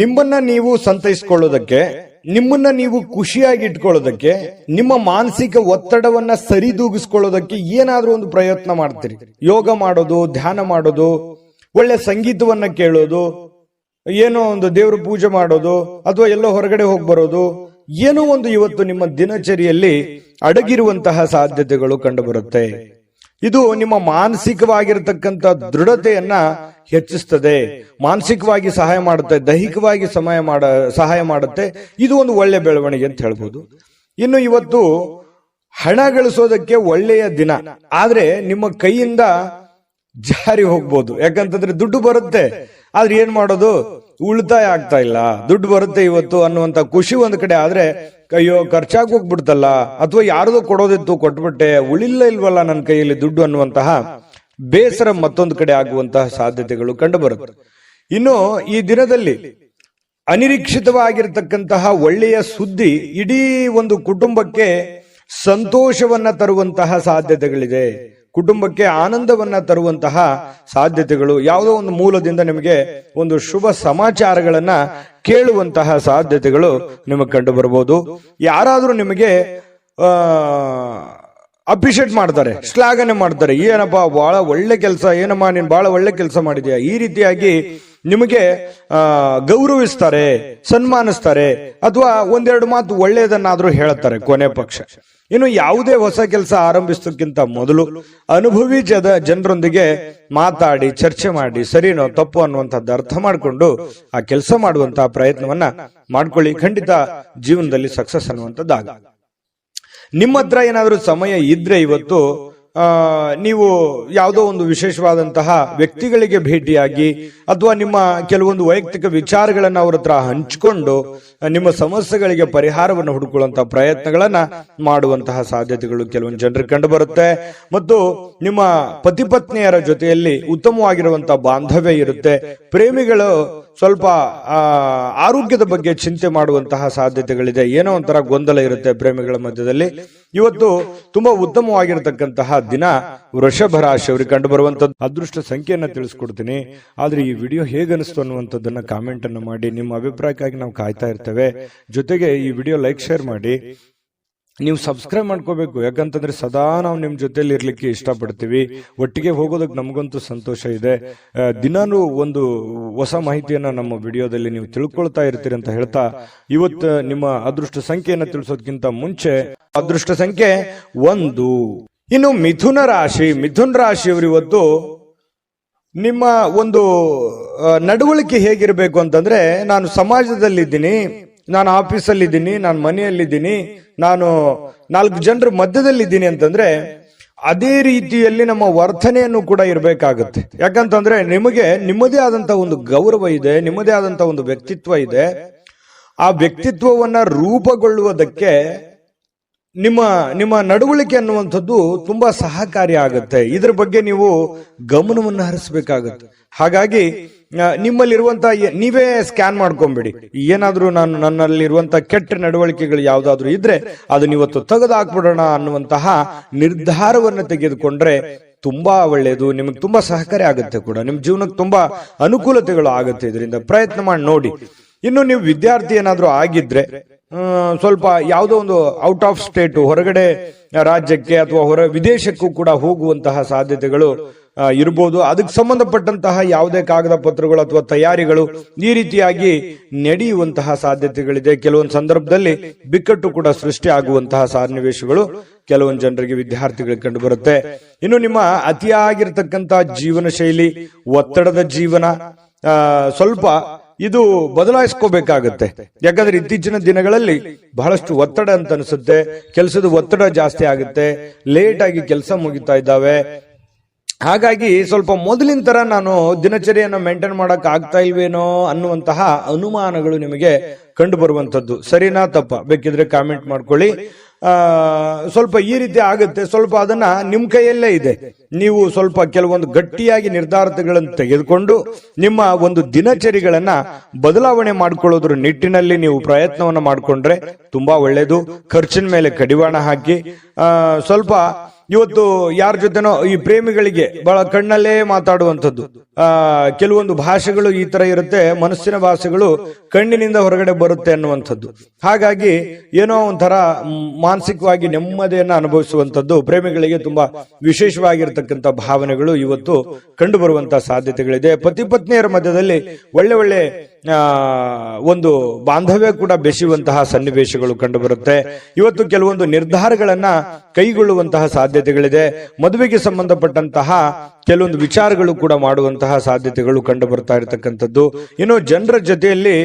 ನಿಮ್ಮನ್ನ ನೀವು ಸಂತೈಸ್ಕೊಳ್ಳೋದಕ್ಕೆ, ನಿಮ್ಮನ್ನ ನೀವು ಖುಷಿಯಾಗಿ ಇಟ್ಕೊಳ್ಳೋದಕ್ಕೆ, ನಿಮ್ಮ ಮಾನಸಿಕ ಒತ್ತಡವನ್ನ ಸರಿದೂಗಿಸ್ಕೊಳ್ಳೋದಕ್ಕೆ ಏನಾದ್ರೂ ಒಂದು ಪ್ರಯತ್ನ ಮಾಡ್ತೀರಿ. ಯೋಗ ಮಾಡೋದು, ಧ್ಯಾನ ಮಾಡೋದು, ಒಳ್ಳೆ ಸಂಗೀತವನ್ನ ಕೇಳೋದು, ಏನೋ ಒಂದು ದೇವ್ರ ಪೂಜೆ ಮಾಡೋದು, ಅಥವಾ ಎಲ್ಲೋ ಹೊರಗಡೆ ಹೋಗಿ ಬರೋದು, ಏನೋ ಒಂದು ಇವತ್ತು ನಿಮ್ಮ ದಿನಚರಿಯಲ್ಲಿ ಅಡಗಿರುವಂತಹ ಸಾಧ್ಯತೆಗಳು ಕಂಡುಬರುತ್ತೆ. ಇದು ನಿಮ್ಮ ಮಾನಸಿಕವಾಗಿರತಕ್ಕಂಥ ದೃಢತೆಯನ್ನ ಹೆಚ್ಚಿಸ್ತದೆ, ಮಾನಸಿಕವಾಗಿ ಸಹಾಯ ಮಾಡುತ್ತೆ, ದೈಹಿಕವಾಗಿ ಸಹಾಯ ಮಾಡುತ್ತೆ. ಇದು ಒಂದು ಒಳ್ಳೆ ಬೆಳವಣಿಗೆ ಅಂತ ಹೇಳ್ಬೋದು. ಇನ್ನು ಇವತ್ತು ಹಣ ಗಳಿಸೋದಕ್ಕೆ ಒಳ್ಳೆಯ ದಿನ, ಆದ್ರೆ ನಿಮ್ಮ ಕೈಯಿಂದ ಜಾರಿ ಹೋಗ್ಬೋದು. ಯಾಕಂತಂದ್ರೆ ದುಡ್ಡು ಬರುತ್ತೆ, ಆದ್ರೆ ಏನ್ ಮಾಡೋದು, ಉಳಿತಾಯ ಆಗ್ತಾ ಇಲ್ಲ. ದುಡ್ಡು ಬರುತ್ತೆ ಇವತ್ತು ಅನ್ನುವಂತ ಖುಷಿ ಒಂದ್ ಕಡೆ, ಆದ್ರೆ ಅಯ್ಯೋ ಖರ್ಚಾಗಿ ಹೋಗ್ಬಿಡ್ತಲ್ಲ, ಅಥವಾ ಯಾರದೋ ಕೊಡೋದಿತ್ತು ಕೊಟ್ಬಿಟ್ಟೆ, ಇಲ್ವಲ್ಲ ನನ್ನ ಕೈಯಲ್ಲಿ ದುಡ್ಡು ಅನ್ನುವಂತಹ ಬೇಸರ ಮತ್ತೊಂದು ಕಡೆ ಆಗುವಂತಹ ಸಾಧ್ಯತೆಗಳು ಕಂಡು ಬರುತ್ತೆ. ಇನ್ನು ಈ ದಿನದಲ್ಲಿ ಅನಿರೀಕ್ಷಿತವಾಗಿರ್ತಕ್ಕಂತಹ ಒಳ್ಳೆಯ ಸುದ್ದಿ ಇಡೀ ಒಂದು ಕುಟುಂಬಕ್ಕೆ ಸಂತೋಷವನ್ನ ತರುವಂತಹ ಸಾಧ್ಯತೆಗಳಿದೆ, ಕುಟುಂಬಕ್ಕೆ ಆನಂದವನ್ನ ತರುವಂತಹ ಸಾಧ್ಯತೆಗಳು, ಯಾವುದೋ ಒಂದು ಮೂಲದಿಂದ ನಿಮಗೆ ಒಂದು ಶುಭ ಸಮಾಚಾರಗಳನ್ನ ಕೇಳುವಂತಹ ಸಾಧ್ಯತೆಗಳು ನಿಮಗೆ ಕಂಡು ಬರಬಹುದು. ಯಾರಾದ್ರೂ ನಿಮಗೆ ಅಪ್ರಿಶಿಯೇಟ್ ಮಾಡ್ತಾರೆ, ಶ್ಲಾಘನೆ ಮಾಡ್ತಾರೆ, ಏನಪ್ಪಾ ಬಹಳ ಒಳ್ಳೆ ಕೆಲಸ, ಏನಮ್ಮ ನೀನ್ ಬಹಳ ಒಳ್ಳೆ ಕೆಲಸ ಮಾಡಿದ್ಯಾ, ಈ ರೀತಿಯಾಗಿ ನಿಮಗೆ ಗೌರವಿಸ್ತಾರೆ, ಸನ್ಮಾನಿಸ್ತಾರೆ, ಅಥವಾ ಒಂದೆರಡು ಮಾತು ಒಳ್ಳೆಯದನ್ನಾದ್ರೂ ಹೇಳ್ತಾರೆ ಕೊನೆ ಪಕ್ಷ. ಇನ್ನು ಯಾವುದೇ ಹೊಸ ಕೆಲಸ ಆರಂಭಿಸೋಕ್ಕಿಂತ ಮೊದಲು ಅನುಭವಿ ಜನರೊಂದಿಗೆ ಮಾತಾಡಿ, ಚರ್ಚೆ ಮಾಡಿ, ಸರಿನೋ ತಪ್ಪು ಅನ್ನುವಂಥದ್ದು ಅರ್ಥ ಮಾಡಿಕೊಂಡು ಆ ಕೆಲಸ ಮಾಡುವಂತಹ ಪ್ರಯತ್ನವನ್ನ ಮಾಡ್ಕೊಳ್ಳಿ. ಖಂಡಿತ ಜೀವನದಲ್ಲಿ ಸಕ್ಸಸ್ ಅನ್ನುವಂಥದ್ದಾಗ. ನಿಮ್ಮ ಹತ್ರ ಏನಾದ್ರೂ ಸಮಯ ಇದ್ರೆ ಇವತ್ತು ನೀವು ಯಾವುದೋ ಒಂದು ವಿಶೇಷವಾದಂತಹ ವ್ಯಕ್ತಿಗಳಿಗೆ ಭೇಟಿಯಾಗಿ, ಅಥವಾ ನಿಮ್ಮ ಕೆಲವೊಂದು ವೈಯಕ್ತಿಕ ವಿಚಾರಗಳನ್ನ ಅವ್ರ ಹತ್ರ ಹಂಚಿಕೊಂಡು ನಿಮ್ಮ ಸಮಸ್ಯೆಗಳಿಗೆ ಪರಿಹಾರವನ್ನು ಹುಡುಕೊಳ್ಳುವಂತಹ ಪ್ರಯತ್ನಗಳನ್ನ ಮಾಡುವಂತಹ ಸಾಧ್ಯತೆಗಳು ಕೆಲವೊಂದು ಜನರಿಗೆ ಕಂಡು ಬರುತ್ತೆ. ಮತ್ತು ನಿಮ್ಮ ಪತಿ ಪತ್ನಿಯರ ಜೊತೆಯಲ್ಲಿ ಉತ್ತಮವಾಗಿರುವಂತಹ ಬಾಂಧವ್ಯ ಇರುತ್ತೆ. ಪ್ರೇಮಿಗಳು ಸ್ವಲ್ಪ ಆರೋಗ್ಯದ ಬಗ್ಗೆ ಚಿಂತೆ ಮಾಡುವಂತಹ ಸಾಧ್ಯತೆಗಳಿದೆ. ಏನೋ ಒಂಥರ ಗೊಂದಲ ಇರುತ್ತೆ ಪ್ರೇಮಿಗಳ ಮಧ್ಯದಲ್ಲಿ. ಇವತ್ತು ತುಂಬಾ ಉತ್ತಮವಾಗಿರತಕ್ಕಂತಹ ದಿನ ವೃಷಭ ರಾಶಿಯವರಿಗೆ ಕಂಡು ಬರುವಂತದ್ದು. ಅದೃಷ್ಟ ಸಂಖ್ಯೆಯನ್ನ ತಿಳಿಸ್ಕೊಡ್ತೀನಿ, ಆದ್ರೆ ಈ ವಿಡಿಯೋ ಹೇಗನಿಸ್ತು ಅನ್ನುವಂಥದ್ದನ್ನ ಕಾಮೆಂಟ್ ಅನ್ನು ಮಾಡಿ. ನಿಮ್ಮ ಅಭಿಪ್ರಾಯಕ್ಕಾಗಿ ನಾವು ಕಾಯ್ತಾ ಇರ್ತೇವೆ. ಜೊತೆಗೆ ಈ ವಿಡಿಯೋ ಲೈಕ್ ಶೇರ್ ಮಾಡಿ. ನೀವು ಸಬ್ಸ್ಕ್ರೈಬ್ ಮಾಡ್ಕೋಬೇಕು, ಯಾಕಂತಂದ್ರೆ ಸದಾ ನಾವು ನಿಮ್ ಜೊತೆಲಿ ಇರ್ಲಿಕ್ಕೆ ಇಷ್ಟಪಡ್ತೀವಿ. ಒಟ್ಟಿಗೆ ಹೋಗೋದಕ್ಕೆ ನಮಗಂತೂ ಸಂತೋಷ ಇದೆ. ದಿನಾನು ಒಂದು ಹೊಸ ಮಾಹಿತಿಯನ್ನ ನಮ್ಮ ವಿಡಿಯೋದಲ್ಲಿ ನೀವು ತಿಳ್ಕೊಳ್ತಾ ಇರ್ತೀರಿ ಅಂತ ಹೇಳ್ತಾ, ಇವತ್ತು ನಿಮ್ಮ ಅದೃಷ್ಟ ಸಂಖ್ಯೆಯನ್ನ ತಿಳಿಸೋದಕ್ಕಿಂತ ಮುಂಚೆ ಅದೃಷ್ಟ ಸಂಖ್ಯೆ 1. ಇನ್ನು ಮಿಥುನ ರಾಶಿಯವರು ಇವತ್ತು ನಿಮ್ಮ ಒಂದು ನಡವಳಿಕೆ ಹೇಗಿರಬೇಕು ಅಂತಂದ್ರೆ, ನಾನು ಸಮಾಜದಲ್ಲಿದ್ದೀನಿ, ನಾನು ಆಫೀಸಲ್ಲಿದ್ದೀನಿ, ನಾನು ಮನೆಯಲ್ಲಿದ್ದೀನಿ, ನಾನು 4 ಜನರ ಮಧ್ಯದಲ್ಲಿದ್ದೀನಿ ಅಂತಂದ್ರೆ ಅದೇ ರೀತಿಯಲ್ಲಿ ನಮ್ಮ ವರ್ತನೆಯನ್ನು ಕೂಡ ಇರಬೇಕಾಗುತ್ತೆ. ಯಾಕಂತಂದ್ರೆ ನಿಮಗೆ ನಿಮ್ಮದೇ ಆದಂತಹ ಒಂದು ಗೌರವ ಇದೆ, ನಿಮ್ಮದೇ ಆದಂತಹ ಒಂದು ವ್ಯಕ್ತಿತ್ವ ಇದೆ. ಆ ವ್ಯಕ್ತಿತ್ವವನ್ನ ರೂಪುಗೊಳ್ಳುವುದಕ್ಕೆ ನಿಮ್ಮ ನಡವಳಿಕೆ ಅನ್ನುವಂಥದ್ದು ತುಂಬಾ ಸಹಕಾರಿ ಆಗುತ್ತೆ. ಇದ್ರ ಬಗ್ಗೆ ನೀವು ಗಮನವನ್ನು ಹರಿಸಬೇಕಾಗುತ್ತೆ. ಹಾಗಾಗಿ ನಿಮ್ಮಲ್ಲಿರುವಂತಹ ನೀವೇ ಸ್ಕ್ಯಾನ್ ಮಾಡ್ಕೊಂಬಿಡಿ. ಏನಾದ್ರೂ ನನ್ನಲ್ಲಿರುವಂತಹ ಕೆಟ್ಟ ನಡವಳಿಕೆಗಳು ಯಾವ್ದಾದ್ರು ಇದ್ರೆ ಅದನ್ನ ಇವತ್ತು ತೆಗೆದುಹಾಕ್ಬಿಡೋಣ ಅನ್ನುವಂತಹ ನಿರ್ಧಾರವನ್ನು ತೆಗೆದುಕೊಂಡ್ರೆ ತುಂಬಾ ಒಳ್ಳೆಯದು. ನಿಮಗೆ ತುಂಬಾ ಸಹಕಾರಿ ಆಗುತ್ತೆ ಕೂಡ, ನಿಮ್ ಜೀವನಕ್ಕೆ ತುಂಬಾ ಅನುಕೂಲತೆಗಳು ಆಗುತ್ತೆ. ಇದರಿಂದ ಪ್ರಯತ್ನ ಮಾಡಿ ನೋಡಿ. ಇನ್ನು ನೀವು ವಿದ್ಯಾರ್ಥಿ ಏನಾದ್ರೂ ಆಗಿದ್ರೆ ಸ್ವಲ್ಪ ಯಾವುದೋ ಒಂದು ಔಟ್ ಆಫ್ ಸ್ಟೇಟ್, ಹೊರಗಡೆ ರಾಜ್ಯಕ್ಕೆ ಅಥವಾ ವಿದೇಶಕ್ಕೂ ಕೂಡ ಹೋಗುವಂತಹ ಸಾಧ್ಯತೆಗಳು ಇರಬಹುದು. ಅದಕ್ಕೆ ಸಂಬಂಧಪಟ್ಟಂತಹ ಯಾವುದೇ ಕಾಗದ ಪತ್ರಗಳು ಅಥವಾ ತಯಾರಿಗಳು ಈ ರೀತಿಯಾಗಿ ನಡೆಯುವಂತಹ ಸಾಧ್ಯತೆಗಳಿದೆ. ಕೆಲವೊಂದು ಸಂದರ್ಭದಲ್ಲಿ ಬಿಕ್ಕಟ್ಟು ಕೂಡ ಸೃಷ್ಟಿ ಆಗುವಂತಹ ಸನ್ನಿವೇಶಗಳು ಕೆಲವೊಂದು ಜನರಿಗೆ, ವಿದ್ಯಾರ್ಥಿಗಳಿಗೆ ಕಂಡು ಬರುತ್ತೆ. ಇನ್ನು ನಿಮ್ಮ ಅತಿಯಾಗಿರ್ತಕ್ಕಂತಹ ಜೀವನ ಶೈಲಿ, ಒತ್ತಡದ ಜೀವನ, ಸ್ವಲ್ಪ ಇದು ಬದಲಾಯಿಸ್ಕೋಬೇಕಾಗತ್ತೆ. ಯಾಕಂದ್ರೆ ಇತ್ತೀಚಿನ ದಿನಗಳಲ್ಲಿ ಬಹಳಷ್ಟು ಒತ್ತಡ ಅಂತ ಅನಿಸುತ್ತೆ, ಕೆಲಸದ ಒತ್ತಡ ಜಾಸ್ತಿ ಆಗುತ್ತೆ, ಲೇಟ್ ಆಗಿ ಕೆಲಸ ಮುಗಿತಾ ಇದ್ದಾವೆ. ಹಾಗಾಗಿ ಸ್ವಲ್ಪ ಮೊದಲಿನ ತರ ನಾನು ದಿನಚರಿಯನ್ನು ಮೇಂಟೈನ್ ಮಾಡಕ್ ಆಗ್ತಾ ಇಲ್ವೇನೋ ಅನ್ನುವಂತಹ ಅನುಮಾನಗಳು ನಿಮಗೆ ಕಂಡು ಬರುವಂತದ್ದು. ಸರಿನಾ ತಪ್ಪ ಬೇಕಿದ್ರೆ ಕಾಮೆಂಟ್ ಮಾಡ್ಕೊಳ್ಳಿ. ಸ್ವಲ್ಪ ಈ ರೀತಿ ಆಗುತ್ತೆ. ಸ್ವಲ್ಪ ಅದನ್ನ ನಿಮ್ ಕೈಯಲ್ಲೇ ಇದೆ. ನೀವು ಸ್ವಲ್ಪ ಕೆಲವೊಂದು ಗಟ್ಟಿಯಾಗಿ ನಿರ್ಧಾರಗಳನ್ನು ತೆಗೆದುಕೊಂಡು ನಿಮ್ಮ ಒಂದು ದಿನಚರಿಗಳನ್ನ ಬದಲಾವಣೆ ಮಾಡ್ಕೊಳ್ಳೋದ್ರ ನಿಟ್ಟಿನಲ್ಲಿ ನೀವು ಪ್ರಯತ್ನವನ್ನ ಮಾಡಿಕೊಂಡ್ರೆ ತುಂಬಾ ಒಳ್ಳೇದು. ಖರ್ಚಿನ ಮೇಲೆ ಕಡಿವಾಣ ಹಾಕಿ ಸ್ವಲ್ಪ ಇವತ್ತು ಯಾರ ಜೊತೆನೋ ಈ ಪ್ರೇಮಿಗಳಿಗೆ ಬಹಳ ಕಣ್ಣಲ್ಲೇ ಮಾತಾಡುವಂಥದ್ದು, ಕೆಲವೊಂದು ಭಾಷೆಗಳು ಈ ತರ ಇರುತ್ತೆ, ಮನಸ್ಸಿನ ಭಾಷೆಗಳು ಕಣ್ಣಿನಿಂದ ಹೊರಗಡೆ ಬರುತ್ತೆ ಅನ್ನುವಂಥದ್ದು. ಹಾಗಾಗಿ ಏನೋ ಒಂಥರ ಮಾನಸಿಕವಾಗಿ ನೆಮ್ಮದಿಯನ್ನ ಅನುಭವಿಸುವಂಥದ್ದು ಪ್ರೇಮಿಗಳಿಗೆ ತುಂಬಾ ವಿಶೇಷವಾಗಿರ್ತಕ್ಕಂಥ ಭಾವನೆಗಳು ಇವತ್ತು ಕಂಡು ಬರುವಂತಹ ಸಾಧ್ಯತೆಗಳಿದೆ. ಪತಿ ಪತ್ನಿಯರ ಮಧ್ಯದಲ್ಲಿ ಒಳ್ಳೆ ಒಳ್ಳೆ ಒಂದು ಬಾಂಧವ್ಯ ಕೂಡ ಬೆಸೆಯುವಂತಹ ಸನ್ನಿವೇಶಗಳು ಕಂಡು ಬರುತ್ತೆ. ಇವತ್ತು ಕೆಲವೊಂದು ನಿರ್ಧಾರಗಳನ್ನ ಕೈಗೊಳ್ಳುವಂತಹ ಸಾಧ್ಯತೆಗಳಿದೆ. ಮದುವೆಗೆ ಸಂಬಂಧಪಟ್ಟಂತಹ ಕೆಲವೊಂದು ವಿಚಾರಗಳು ಕೂಡ ಮಾಡುವಂತಹ ಸಾಧ್ಯತೆಗಳು ಕಂಡು ಬರ್ತಾ ಇರತಕ್ಕಂಥದ್ದು. ಇನ್ನು ಜನರ ಜೊತೆಯಲ್ಲಿ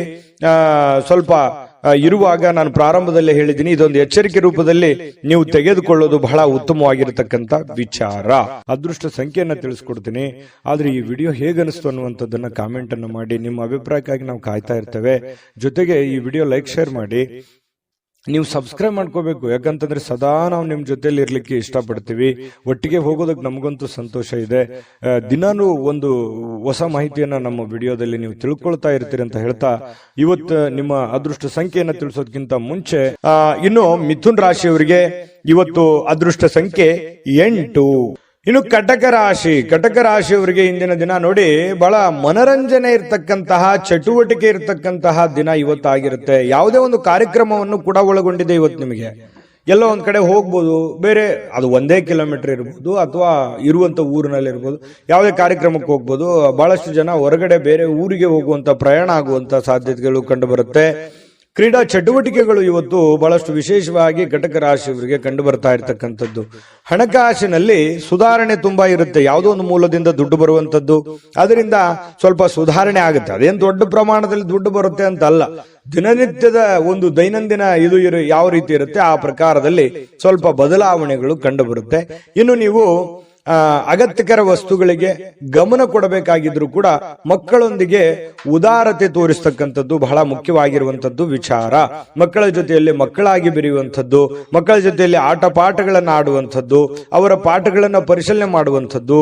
ಸ್ವಲ್ಪ ಇರುವಾಗ ನಾನು ಪ್ರಾರಂಭದಲ್ಲೇ ಹೇಳಿದ್ದೀನಿ, ಇದೊಂದು ಎಚ್ಚರಿಕೆ ರೂಪದಲ್ಲಿ ನೀವು ತೆಗೆದುಕೊಳ್ಳೋದು ಬಹಳ ಉತ್ತಮವಾಗಿರತಕ್ಕಂತ ವಿಚಾರ. ಅದೃಷ್ಟ ಸಂಖ್ಯೆಯನ್ನ ತಿಳಿಸ್ಕೊಡ್ತೀನಿ, ಆದ್ರೆ ಈ ವಿಡಿಯೋ ಹೇಗನಿಸ್ತು ಅನ್ನುವಂಥದ್ದನ್ನ ಕಾಮೆಂಟ್ ಅನ್ನು ಮಾಡಿ. ನಿಮ್ಮ ಅಭಿಪ್ರಾಯಕ್ಕಾಗಿ ನಾವು ಕಾಯ್ತಾ ಇರ್ತೇವೆ. ಜೊತೆಗೆ ಈ ವಿಡಿಯೋ ಲೈಕ್ ಶೇರ್ ಮಾಡಿ. ನೀವು ಸಬ್ಸ್ಕ್ರೈಬ್ ಮಾಡ್ಕೋಬೇಕು, ಯಾಕಂತಂದ್ರೆ ಸದಾ ನಾವು ನಿಮ್ ಜೊತೆಲಿ ಇರ್ಲಿಕ್ಕೆ ಇಷ್ಟಪಡ್ತೀವಿ. ಒಟ್ಟಿಗೆ ಹೋಗೋದಕ್ಕೆ ನಮಗಂತೂ ಸಂತೋಷ ಇದೆ. ದಿನಾನು ಒಂದು ಹೊಸ ಮಾಹಿತಿಯನ್ನ ನಮ್ಮ ವಿಡಿಯೋದಲ್ಲಿ ನೀವು ತಿಳ್ಕೊಳ್ತಾ ಇರ್ತೀರಿ ಅಂತ ಹೇಳ್ತಾ, ಇವತ್ತು ನಿಮ್ಮ ಅದೃಷ್ಟ ಸಂಖ್ಯೆಯನ್ನ ತಿಳಿಸೋದಕ್ಕಿಂತ ಮುಂಚೆ ಇನ್ನು ಮಿಥುನ್ ರಾಶಿಯವರಿಗೆ ಇವತ್ತು ಅದೃಷ್ಟ ಸಂಖ್ಯೆ 8. ಇನ್ನು ಕಟಕ ರಾಶಿಯವರಿಗೆ ಇಂದಿನ ದಿನ ನೋಡಿ ಬಹಳ ಮನರಂಜನೆ ಇರತಕ್ಕಂತಹ, ಚಟುವಟಿಕೆ ಇರತಕ್ಕಂತಹ ದಿನ ಇವತ್ತಾಗಿರುತ್ತೆ. ಯಾವುದೇ ಒಂದು ಕಾರ್ಯಕ್ರಮವನ್ನು ಕೂಡ ಒಳಗೊಂಡಿದೆ ಇವತ್ತು. ನಿಮಗೆ ಎಲ್ಲೋ ಒಂದ್ ಕಡೆ ಹೋಗ್ಬೋದು, ಬೇರೆ ಅದು 1 ಕಿಲೋಮೀಟರ್ ಇರ್ಬೋದು ಅಥವಾ ಇರುವಂತ ಊರಿನಲ್ಲಿ ಇರ್ಬೋದು, ಯಾವುದೇ ಕಾರ್ಯಕ್ರಮಕ್ಕೆ ಹೋಗ್ಬೋದು. ಬಹಳಷ್ಟು ಜನ ಹೊರಗಡೆ ಬೇರೆ ಊರಿಗೆ ಹೋಗುವಂತ ಪ್ರಯಾಣ ಆಗುವಂತ ಸಾಧ್ಯತೆಗಳು ಕಂಡು ಬರುತ್ತೆ. ಕ್ರೀಡಾ ಚಟುವಟಿಕೆಗಳು ಇವತ್ತು ಬಹಳಷ್ಟು ವಿಶೇಷವಾಗಿ ಕಟಕ ರಾಶಿಯವರಿಗೆ ಕಂಡು ಬರ್ತಾ ಇರತಕ್ಕಂಥದ್ದು. ಹಣಕಾಸಿನಲ್ಲಿ ಸುಧಾರಣೆ ತುಂಬಾ ಇರುತ್ತೆ. ಯಾವುದೋ ಒಂದು ಮೂಲದಿಂದ ದುಡ್ಡು ಬರುವಂತದ್ದು, ಅದರಿಂದ ಸ್ವಲ್ಪ ಸುಧಾರಣೆ ಆಗುತ್ತೆ. ಅದೇನು ದೊಡ್ಡ ಪ್ರಮಾಣದಲ್ಲಿ ದುಡ್ಡು ಬರುತ್ತೆ ಅಂತ ಅಲ್ಲ, ದಿನನಿತ್ಯದ ಒಂದು ದೈನಂದಿನ ಇದು ಯಾವ ರೀತಿ ಇರುತ್ತೆ ಆ ಪ್ರಕಾರದಲ್ಲಿ ಸ್ವಲ್ಪ ಬದಲಾವಣೆಗಳು ಕಂಡು ಬರುತ್ತೆ. ಇನ್ನು ನೀವು ಅಗತ್ಯಕರ ವಸ್ತುಗಳಿಗೆ ಗಮನ ಕೊಡಬೇಕಾಗಿದ್ರು ಕೂಡ ಮಕ್ಕಳೊಂದಿಗೆ ಉದಾರತೆ ತೋರಿಸ್ತಕ್ಕಂಥದ್ದು ಬಹಳ ಮುಖ್ಯವಾಗಿರುವಂತದ್ದು ವಿಚಾರ. ಮಕ್ಕಳ ಜೊತೆಯಲ್ಲಿ ಮಕ್ಕಳಾಗಿ ಬೆರೆಯುವಂಥದ್ದು, ಮಕ್ಕಳ ಜೊತೆಯಲ್ಲಿ ಆಟ ಪಾಠಗಳನ್ನು ಆಡುವಂಥದ್ದು, ಅವರ ಪಾಠಗಳನ್ನು ಪರಿಶೀಲನೆ ಮಾಡುವಂಥದ್ದು,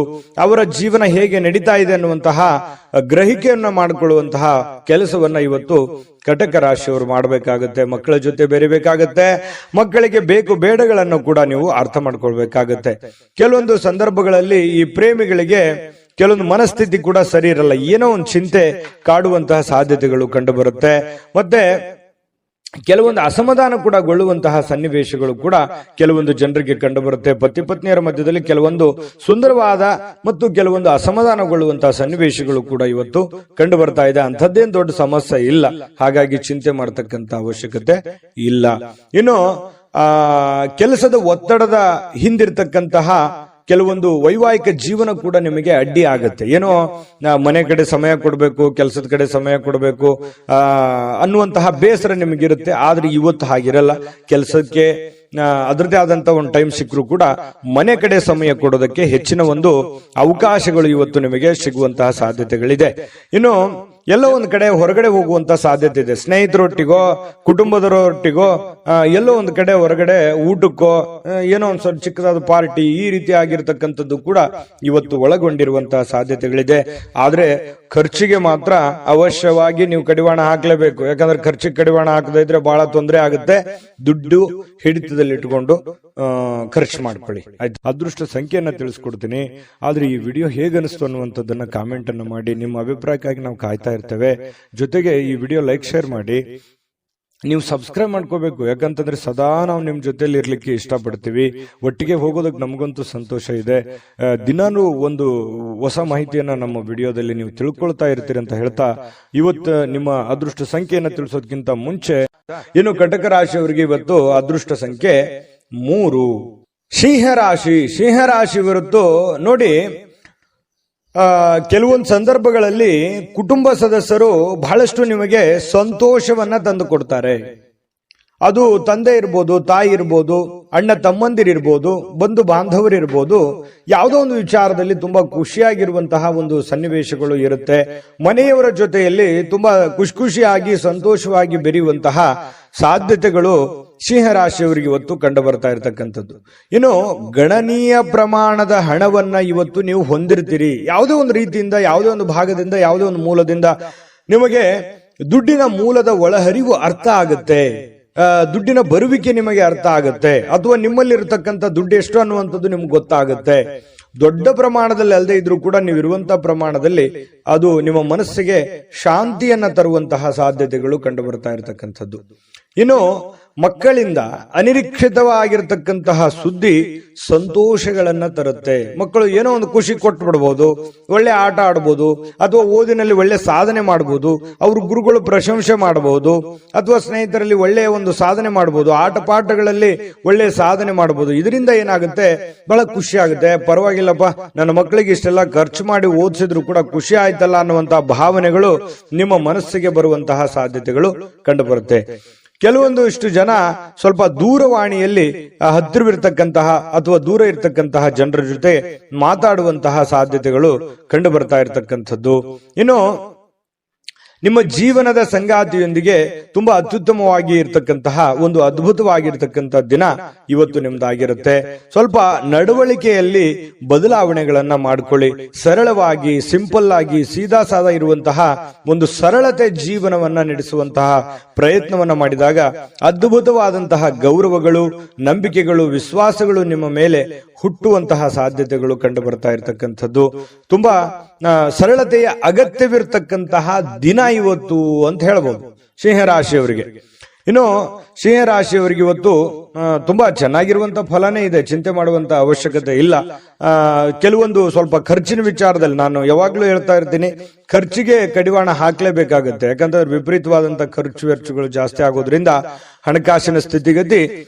ಅವರ ಜೀವನ ಹೇಗೆ ನಡೀತಾ ಇದೆ ಅನ್ನುವಂತಹ ಗ್ರಹಿಕೆಯನ್ನ ಮಾಡಿಕೊಳ್ಳುವಂತಹ ಕೆಲಸವನ್ನ ಇವತ್ತು ಕಟಕ ರಾಶಿಯವರು ಮಾಡಬೇಕಾಗುತ್ತೆ. ಮಕ್ಕಳ ಜೊತೆ ಬೆರಿಬೇಕಾಗತ್ತೆ. ಮಕ್ಕಳಿಗೆ ಬೇಕು ಬೇಡಗಳನ್ನು ಕೂಡ ನೀವು ಅರ್ಥ ಮಾಡ್ಕೊಳ್ಬೇಕಾಗತ್ತೆ. ಕೆಲವೊಂದು ಸಂದರ್ಭಗಳಲ್ಲಿ ಈ ಪ್ರೇಮಿಗಳಿಗೆ ಕೆಲವೊಂದು ಮನಸ್ಥಿತಿ ಕೂಡ ಸರಿ ಇರಲ್ಲ, ಏನೋ ಒಂದು ಚಿಂತೆ ಕಾಡುವಂತಹ ಸಾಧ್ಯತೆಗಳು ಕಂಡು ಬರುತ್ತೆ. ಮತ್ತೆ ಕೆಲವೊಂದು ಅಸಮಾಧಾನ ಕೂಡ ಗೊಳ್ಳುವಂತಹ ಸನ್ನಿವೇಶಗಳು ಕೂಡ ಕೆಲವೊಂದು ಜನರಿಗೆ ಕಂಡು ಬರುತ್ತೆ. ಪತಿ ಪತ್ನಿಯರ ಮಧ್ಯದಲ್ಲಿ ಕೆಲವೊಂದು ಸುಂದರವಾದ ಮತ್ತು ಕೆಲವೊಂದು ಅಸಮಾಧಾನಗೊಳ್ಳುವಂತಹ ಸನ್ನಿವೇಶಗಳು ಕೂಡ ಇವತ್ತು ಕಂಡು ಬರ್ತಾ ಇದೆ. ಅಂಥದ್ದೇನು ದೊಡ್ಡ ಸಮಸ್ಯೆ ಇಲ್ಲ, ಹಾಗಾಗಿ ಚಿಂತೆ ಮಾಡತಕ್ಕಂತ ಅವಶ್ಯಕತೆ ಇಲ್ಲ. ಇನ್ನು ಕೆಲಸದ ಒತ್ತಡದ ಹಿಂದಿರ್ತಕ್ಕಂತಹ ಕೆಲವೊಂದು ವೈವಾಹಿಕ ಜೀವನ ಕೂಡ ನಿಮಗೆ ಅಡ್ಡಿ ಆಗುತ್ತೆ. ಏನೋ ಮನೆ ಕಡೆ ಸಮಯ ಕೊಡಬೇಕು, ಕೆಲಸದ ಕಡೆ ಸಮಯ ಕೊಡಬೇಕು ಅನ್ನುವಂತಹ ಬೇಸರ ನಿಮಗಿರುತ್ತೆ. ಆದ್ರೆ ಇವತ್ತು ಹಾಗಿರಲ್ಲ. ಕೆಲಸಕ್ಕೆ ಅದರದೇ ಆದಂತ ಒಂದು ಟೈಮ್ ಸಿಕ್ಕರೂ ಕೂಡ ಮನೆ ಕಡೆ ಸಮಯ ಕೊಡೋದಕ್ಕೆ ಹೆಚ್ಚಿನ ಒಂದು ಅವಕಾಶಗಳು ಇವತ್ತು ನಿಮಗೆ ಸಿಗುವಂತಹ ಸಾಧ್ಯತೆಗಳಿದೆ. ಇನ್ನು ಎಲ್ಲೋ ಒಂದು ಕಡೆ ಹೊರಗಡೆ ಹೋಗುವಂತ ಸಾಧ್ಯತೆ ಇದೆ. ಸ್ನೇಹಿತರೊಟ್ಟಿಗೋ ಕುಟುಂಬದವರೊಟ್ಟಿಗೋ ಎಲ್ಲೋ ಒಂದು ಕಡೆ ಹೊರಗಡೆ ಊಟಕ್ಕೋ ಏನೋ ಒಂದು ಸ್ವಲ್ಪ ಚಿಕ್ಕದಾದ ಪಾರ್ಟಿ ಈ ರೀತಿ ಆಗಿರ್ತಕ್ಕಂಥದ್ದು ಕೂಡ ಇವತ್ತು ಒಳಗೊಂಡಿರುವಂತಹ ಸಾಧ್ಯತೆಗಳಿದೆ. ಆದ್ರೆ ಖರ್ಚಿಗೆ ಮಾತ್ರ ಅವಶ್ಯವಾಗಿ ನೀವು ಕಡಿವಾಣ ಹಾಕ್ಲೇಬೇಕು. ಯಾಕಂದ್ರೆ ಖರ್ಚಿಗೆ ಕಡಿವಾಣ ಹಾಕದೇ ಇದ್ರೆ ಬಹಳ ತೊಂದರೆ ಆಗುತ್ತೆ. ದುಡ್ಡು ಹಿಡಿತದಲ್ಲಿ ಇಟ್ಕೊಂಡು ಖರ್ಚು ಮಾಡ್ಕೊಳ್ಳಿ, ಆಯ್ತು. ಅದೃಷ್ಟ ಸಂಖ್ಯೆಯನ್ನ ತಿಳಿಸ್ಕೊಡ್ತೀನಿ, ಆದ್ರೆ ಈ ವಿಡಿಯೋ ಹೇಗನಿಸ್ತು ಅನ್ನುವಂಥದ್ದನ್ನ ಕಾಮೆಂಟ್ ಅನ್ನು ಮಾಡಿ. ನಿಮ್ಮ ಅಭಿಪ್ರಾಯಕ್ಕಾಗಿ ನಾವು ಕಾಯ್ತಾ ಇರ್ತೇವೆ. ಜೊತೆಗೆ ಈ ವಿಡಿಯೋ ಲೈಕ್ ಶೇರ್ ಮಾಡಿ. ನೀವು ಸಬ್ಸ್ಕ್ರೈಬ್ ಮಾಡ್ಕೋಬೇಕು, ಯಾಕಂತಂದ್ರೆ ಸದಾ ನಾವು ನಿಮ್ ಜೊತೆಲಿ ಇರ್ಲಿಕ್ಕೆ ಇಷ್ಟಪಡ್ತೀವಿ. ಒಟ್ಟಿಗೆ ಹೋಗೋದಕ್ಕೆ ನಮಗಂತೂ ಸಂತೋಷ ಇದೆ. ದಿನಾನು ಒಂದು ಹೊಸ ಮಾಹಿತಿಯನ್ನ ನಮ್ಮ ವಿಡಿಯೋದಲ್ಲಿ ನೀವು ತಿಳ್ಕೊಳ್ತಾ ಇರ್ತೀರಿ ಅಂತ ಹೇಳ್ತಾ, ಇವತ್ತು ನಿಮ್ಮ ಅದೃಷ್ಟ ಸಂಖ್ಯೆಯನ್ನ ತಿಳಿಸೋದಕ್ಕಿಂತ ಮುಂಚೆ ಇನ್ನು ಕಟಕ ರಾಶಿಯವರಿಗೆ ಇವತ್ತು ಅದೃಷ್ಟ ಸಂಖ್ಯೆ 3. ಸಿಂಹರಾಶಿ ಇವತ್ತು ನೋಡಿ ಕೆಲವೊಂದು ಸಂದರ್ಭಗಳಲ್ಲಿ ಕುಟುಂಬ ಸದಸ್ಯರು ಬಹಳಷ್ಟು ನಿಮಗೆ ಸಂತೋಷವನ್ನ ತಂದು ಕೊಡ್ತಾರೆ. ಅದು ತಂದೆ ಇರ್ಬೋದು, ತಾಯಿ ಇರ್ಬೋದು, ಅಣ್ಣ ತಮ್ಮಂದಿರಿರ್ಬೋದು, ಬಂಧು ಬಾಂಧವರಿರ್ಬೋದು. ಯಾವುದೋ ಒಂದು ವಿಚಾರದಲ್ಲಿ ತುಂಬಾ ಖುಷಿಯಾಗಿರುವಂತಹ ಒಂದು ಸನ್ನಿವೇಶಗಳು ಇರುತ್ತೆ. ಮನೆಯವರ ಜೊತೆಯಲ್ಲಿ ತುಂಬಾ ಖುಷಿಯಾಗಿ ಸಂತೋಷವಾಗಿ ಬೆರೆಯುವಂತಹ ಸಾಧ್ಯತೆಗಳು ಸಿಂಹರಾಶಿಯವರಿಗೆ ಇವತ್ತು ಕಂಡು ಬರ್ತಾ ಇರತಕ್ಕಂಥದ್ದು. ಇನ್ನು ಗಣನೀಯ ಪ್ರಮಾಣದ ಹಣವನ್ನ ಇವತ್ತು ನೀವು ಹೊಂದಿರ್ತೀರಿ. ಯಾವುದೇ ಒಂದು ರೀತಿಯಿಂದ, ಯಾವುದೇ ಒಂದು ಭಾಗದಿಂದ, ಯಾವುದೇ ಒಂದು ಮೂಲದಿಂದ ನಿಮಗೆ ದುಡ್ಡಿನ ಮೂಲದ ಒಳಹರಿವು ಅರ್ಥ ಆಗುತ್ತೆ. ದುಡ್ಡಿನ ಬರುವಿಕೆ ನಿಮಗೆ ಅರ್ಥ ಆಗುತ್ತೆ. ಅಥವಾ ನಿಮ್ಮಲ್ಲಿರತಕ್ಕಂಥ ದುಡ್ಡು ಎಷ್ಟು ಅನ್ನುವಂಥದ್ದು ನಿಮ್ಗೆ ಗೊತ್ತಾಗುತ್ತೆ. ದೊಡ್ಡ ಪ್ರಮಾಣದಲ್ಲಿ ಅಲ್ಲದೆ ಇದ್ರೂ ಕೂಡ ನೀವು ಇರುವಂತಹ ಪ್ರಮಾಣದಲ್ಲಿ ಅದು ನಿಮ್ಮ ಮನಸ್ಸಿಗೆ ಶಾಂತಿಯನ್ನ ತರುವಂತಹ ಸಾಧ್ಯತೆಗಳು ಕಂಡು ಬರ್ತಾ ಇರತಕ್ಕಂಥದ್ದು. ಇನ್ನು ಮಕ್ಕಳಿಂದ ಅನಿರೀಕ್ಷಿತವಾಗಿರತಕ್ಕಂತಹ ಸುದ್ದಿ ಸಂತೋಷಗಳನ್ನ ತರುತ್ತೆ. ಮಕ್ಕಳು ಏನೋ ಒಂದು ಖುಷಿ ಕೊಟ್ಟು ಬಿಡಬಹುದು, ಒಳ್ಳೆ ಆಟ ಆಡಬಹುದು, ಅಥವಾ ಓದಿನಲ್ಲಿ ಒಳ್ಳೆ ಸಾಧನೆ ಮಾಡಬಹುದು, ಅವ್ರ ಗುರುಗಳು ಪ್ರಶಂಸೆ ಮಾಡಬಹುದು, ಅಥವಾ ಸ್ನೇಹಿತರಲ್ಲಿ ಒಳ್ಳೆಯ ಒಂದು ಸಾಧನೆ ಮಾಡಬಹುದು, ಆಟ ಪಾಠಗಳಲ್ಲಿ ಒಳ್ಳೆ ಸಾಧನೆ ಮಾಡಬಹುದು. ಇದರಿಂದ ಏನಾಗುತ್ತೆ, ಬಹಳ ಖುಷಿ ಆಗುತ್ತೆ. ಪರವಾಗಿಲ್ಲಪ್ಪ, ನನ್ನ ಮಕ್ಕಳಿಗೆ ಇಷ್ಟೆಲ್ಲ ಖರ್ಚು ಮಾಡಿ ಓದಿಸಿದ್ರು ಕೂಡ ಖುಷಿ ಆಯ್ತಲ್ಲ ಅನ್ನುವಂತಹ ಭಾವನೆಗಳು ನಿಮ್ಮ ಮನಸ್ಸಿಗೆ ಬರುವಂತಹ ಸಾಧ್ಯತೆಗಳು ಕಂಡು ಬರುತ್ತೆ. ಕೆಲವೊಂದು ಇಷ್ಟು ಜನ ಸ್ವಲ್ಪ ದೂರವಾಣಿಯಲ್ಲಿ ಹತ್ತಿರವಿರ್ತಕ್ಕಂತಹ ಅಥವಾ ದೂರ ಇರತಕ್ಕಂತಹ ಜನರ ಜೊತೆ ಮಾತಾಡುವಂತಹ ಸಾಧ್ಯತೆಗಳು ಕಂಡು ಬರ್ತಾ ಇರತಕ್ಕಂಥದ್ದು. ಇನ್ನು ನಿಮ್ಮ ಜೀವನದ ಸಂಗಾತಿಯೊಂದಿಗೆ ತುಂಬಾ ಅತ್ಯುತ್ತಮವಾಗಿ ಇರತಕ್ಕಂತಹ ಒಂದು ಅದ್ಭುತವಾಗಿರ್ತಕ್ಕಂತಹ ದಿನ ಇವತ್ತು ನಿಮ್ದಾಗಿರುತ್ತೆ. ಸ್ವಲ್ಪ ನಡವಳಿಕೆಯಲ್ಲಿ ಬದಲಾವಣೆಗಳನ್ನ ಮಾಡ್ಕೊಳ್ಳಿ. ಸರಳವಾಗಿ, ಸಿಂಪಲ್ ಆಗಿ, ಸೀದಾ ಸಾದಾ ಇರುವಂತಹ ಒಂದು ಸರಳತೆ ಜೀವನವನ್ನ ನಡೆಸುವಂತಹ ಪ್ರಯತ್ನವನ್ನ ಮಾಡಿದಾಗ ಅದ್ಭುತವಾದಂತಹ ಗೌರವಗಳು, ನಂಬಿಕೆಗಳು, ವಿಶ್ವಾಸಗಳು ನಿಮ್ಮ ಮೇಲೆ ಹುಟ್ಟುವಂತಹ ಸಾಧ್ಯತೆಗಳು ಕಂಡು ಬರ್ತಾ ಇರತಕ್ಕಂಥದ್ದು. ತುಂಬಾ ಸರಳತೆಯ ಅಗತ್ಯವಿರತಕ್ಕಂತಹ ದಿನ ಇವತ್ತು ಅಂತ ಹೇಳ್ಬೋದು ಸಿಂಹರಾಶಿಯವರಿಗೆ. ಇನ್ನು ಸಿಂಹರಾಶಿಯವರಿಗೆ ಇವತ್ತು ತುಂಬಾ ಚೆನ್ನಾಗಿರುವಂತಹ ಫಲನೇ ಇದೆ, ಚಿಂತೆ ಮಾಡುವಂತ ಅವಶ್ಯಕತೆ ಇಲ್ಲ. ಕೆಲವೊಂದು ಸ್ವಲ್ಪ ಖರ್ಚಿನ ವಿಚಾರದಲ್ಲಿ ನಾನು ಯಾವಾಗ್ಲೂ ಹೇಳ್ತಾ ಇರ್ತೀನಿ, ಖರ್ಚಿಗೆ ಕಡಿವಾಣ ಹಾಕ್ಲೇಬೇಕಾಗುತ್ತೆ. ಯಾಕಂದ್ರೆ ವಿಪರೀತವಾದಂತಹ ಖರ್ಚು ವೆಚ್ಚಗಳು ಜಾಸ್ತಿ ಆಗೋದ್ರಿಂದ ಹಣಕಾಸಿನ ಸ್ಥಿತಿಗತಿ